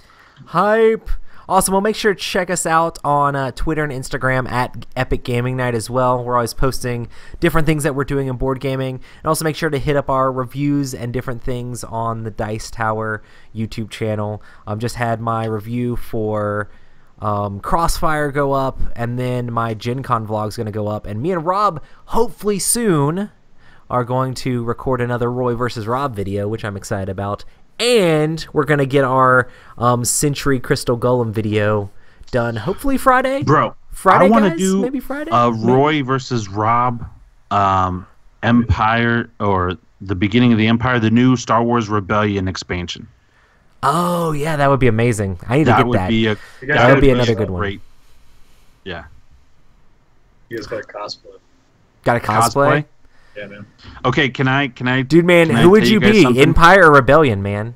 Hype. Awesome. Well, make sure to check us out on Twitter and Instagram at Epic Gaming Night as well. We're always posting different things that we're doing in board gaming. And also make sure to hit up our reviews and different things on the Dice Tower YouTube channel. Just had my review for Crossfire go up, and then my Gen Con vlog is going to go up. And me and Rob, hopefully soon, are going to record another Roy versus Rob video, which I'm excited about. And we're going to get our Century Crystal Golem video done hopefully Friday. Bro, Friday, I want to guys? do Maybe Friday? Roy versus Rob, Empire, or the beginning of the Empire, the new Star Wars Rebellion expansion. Oh, yeah, that would be amazing. I need to get that. That would be another good one. Great. Yeah. You guys got a cosplay. Got a cosplay? Yeah, man. Okay, can I? Dude, man, who would you be? Something? Empire or Rebellion, man?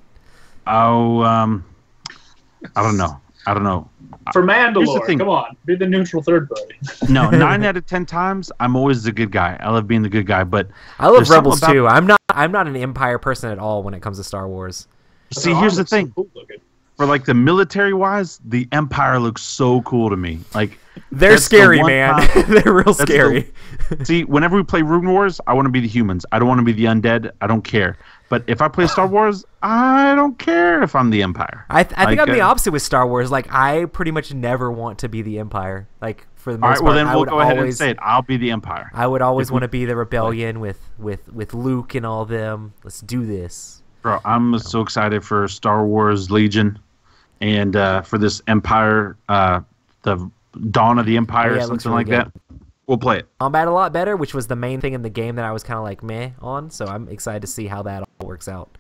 Oh, I don't know. For Mandalore, come on, be the neutral third party. No, 9 out of 10 times, I'm always the good guy. I love being the good guy, but I love Rebels too. I'm not an Empire person at all when it comes to Star Wars. See, here's the thing. So cool for the military wise, the Empire looks so cool to me. They're scary, man. They're real scary. See, whenever we play Rune Wars, I want to be the humans. I don't want to be the undead. I don't care. But if I play Star Wars, I don't care if I'm the Empire. I think I'm the opposite with Star Wars. I pretty much never want to be the Empire. For the most part, well then we'll go ahead and say it. I'll be the Empire. I would always want to be the rebellion with Luke and all them. Let's do this. Bro, I'm so excited for Star Wars Legion and for this Empire, the Dawn of the Empire Oh, yeah, or it looks something really like that, we'll play it. Combat a lot better, which was the main thing in the game that I was kind of like meh on. So I'm excited to see how that all works out.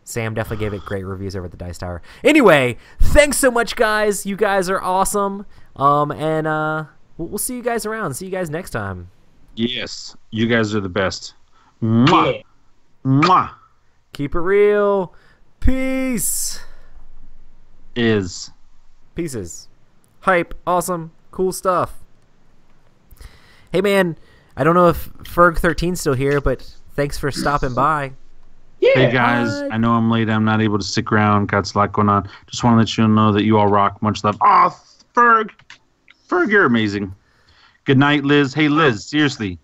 Sam definitely gave it great reviews over at the Dice Tower. Anyway, thanks so much, guys. You guys are awesome. And we'll see you guys around. See you guys next time. Yes, you guys are the best. Mwah. Mwah. Keep it real. Peace. Pieces. Hype. Awesome. Cool stuff. Hey, man. I don't know if Ferg13's still here, but thanks for stopping by. Yeah. Hey guys, I know I'm late. I'm not able to stick around. Got a lot going on. Just want to let you know that you all rock. Much love. Oh, Ferg, you're amazing. Good night, Liz. Hey, Liz, seriously,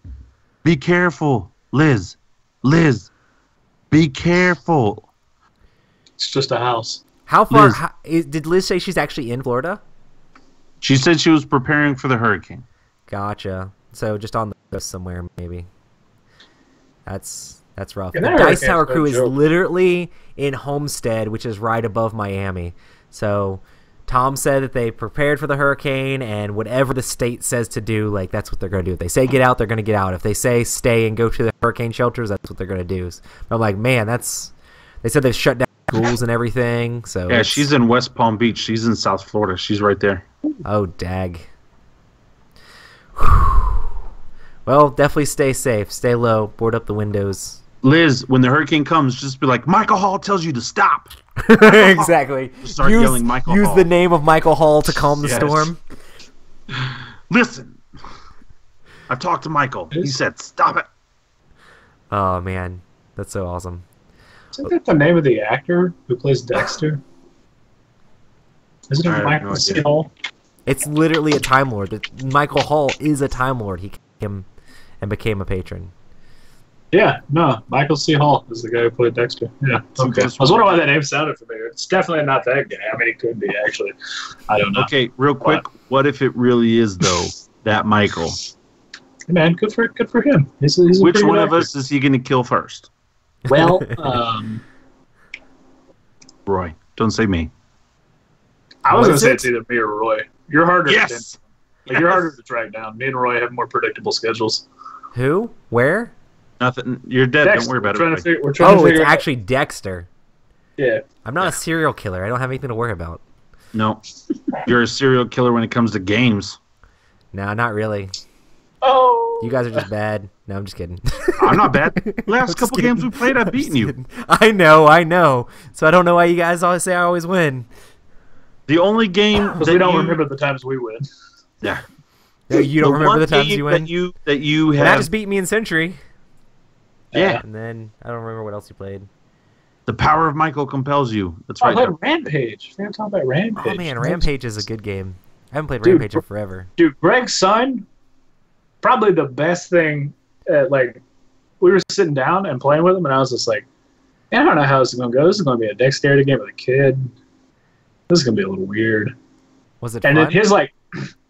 be careful, Liz, be careful. It's just a house. How far Liz. did Liz say she's actually in Florida? She said she was preparing for the hurricane. Gotcha. So just on the coast somewhere, maybe. That's rough. Yeah, The that Dice hurricane's Tower no crew is joke. literally in Homestead, which is right above Miami. So Tom said that they prepared for the hurricane, and whatever the state says to do, like, that's what they're going to do. If they say get out, they're going to get out. If they say stay and go to the hurricane shelters, that's what they're going to do. But I'm like, man, they said they've shut down schools and everything. So Yeah, she's in West Palm Beach. She's in South Florida. She's right there. Oh, dag. Well, definitely stay safe. Stay low. Board up the windows. Liz, when the hurricane comes, just be like, Michael Hall tells you to stop. Exactly. Start yelling Michael use Hall. the name of Michael Hall to calm the Yes. storm. Listen, I've talked to Michael. He said, stop it. Oh, man. That's so awesome. Isn't that the name of the actor who plays Dexter? Isn't I it have Michael no C. idea. Hall? It's literally a Time Lord. Michael Hall is a Time Lord. He came and became a patron. Yeah, no, Michael C. Hall is the guy who played Dexter. Yeah, okay. I was wondering why that name sounded familiar. It's definitely not that guy. I mean, it could be, actually. I don't know. Okay, real quick, what if it really is, though, that Michael? Hey, man, good for him. He's a Which pretty one good of actor. us is he going to kill first? Well, Roy, don't say me. I was What going to is say it? it's either me or Roy. You're harder Yes! to you're harder to track down. Me and Roy have more predictable schedules. Who? Where? Nothing. You're dead. Dexter, Don't worry about we're it. trying we're trying to Oh, it's figure out. actually Dexter. Yeah. I'm not a serial killer. I don't have anything to worry about. No. You're a serial killer when it comes to games. No, not really. Oh. You guys are just bad. No, I'm just kidding. I'm not bad. Last Just couple kidding. games we played, I've beaten you. Kidding. I know. So I don't know why you guys always say I always win. The only game Because that we don't you, remember the times we win. Yeah. No, you don't remember one the times game you win? that you Matt have. just beat me in Century. Yeah. And then I don't remember what else you played. The power of Michael compels you. That's I right. played Rampage. We're going to talk about Rampage. Oh man, Rampage is a good game. I haven't played Dude, Rampage in forever. Dude, Greg's son, probably the best thing. Like, we were sitting down and playing with him, and I was just like, man, I don't know how this is going to go. This is going to be a dexterity game with a kid. This is going to be a little weird. Was it And fun? then his, like,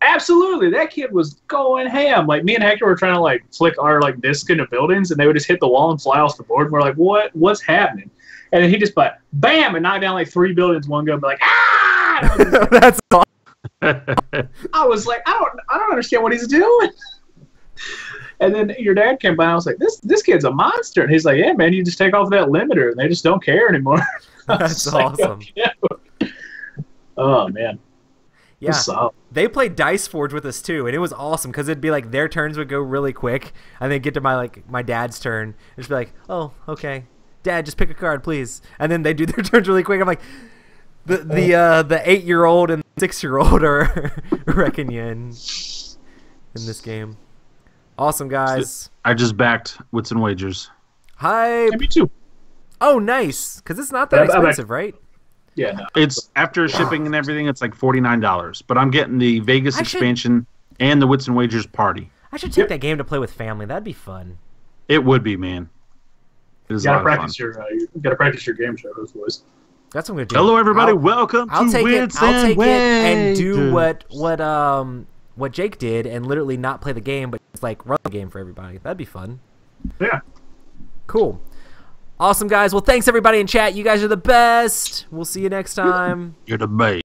absolutely, that kid was going ham. Like, me and Hector were trying to, like, flick our, like, disc into buildings, and they would just hit the wall and fly off the board. And we're like, what's happening? And then he just, like, bam, and knocked down, like, 3 buildings one go, and be like, ah! And I was just like, That's awesome. I was like, I don't understand what he's doing. And then your dad came by and I was like, this kid's a monster. And he's like, yeah, man, you just take off that limiter and they just don't care anymore. I was That's like, awesome. okay. Oh, man. Yeah. It's solid. They played Dice Forge with us too, and it was awesome because it'd be like their turns would go really quick, and then get to my dad's turn, and just be like, oh, okay, Dad, just pick a card, please, and then they do their turns really quick. I'm like, the 8-year-old and 6-year-old are wrecking you in this game. Awesome, guys. I just backed Wits and Wagers. Hi. Yeah, me too. Oh, nice, because it's not that I'm expensive, right? Yeah, no. It's after shipping and everything, it's like $49. But I'm getting the Vegas I should- expansion and the Wits and Wagers party. I should take that game to play with family. That'd be fun. It would be, man. It is You a gotta lot of fun. practice your game show, those boys. That's what I'm gonna do. Hello, everybody. I'll- Welcome I'll to take Wits it. I'll and take it and do Wagers. what Jake did, and literally not play the game, but just like run the game for everybody. That'd be fun. Yeah. Cool. Awesome, guys. Well, thanks everybody in chat. You guys are the best. We'll see you next time. You're the best.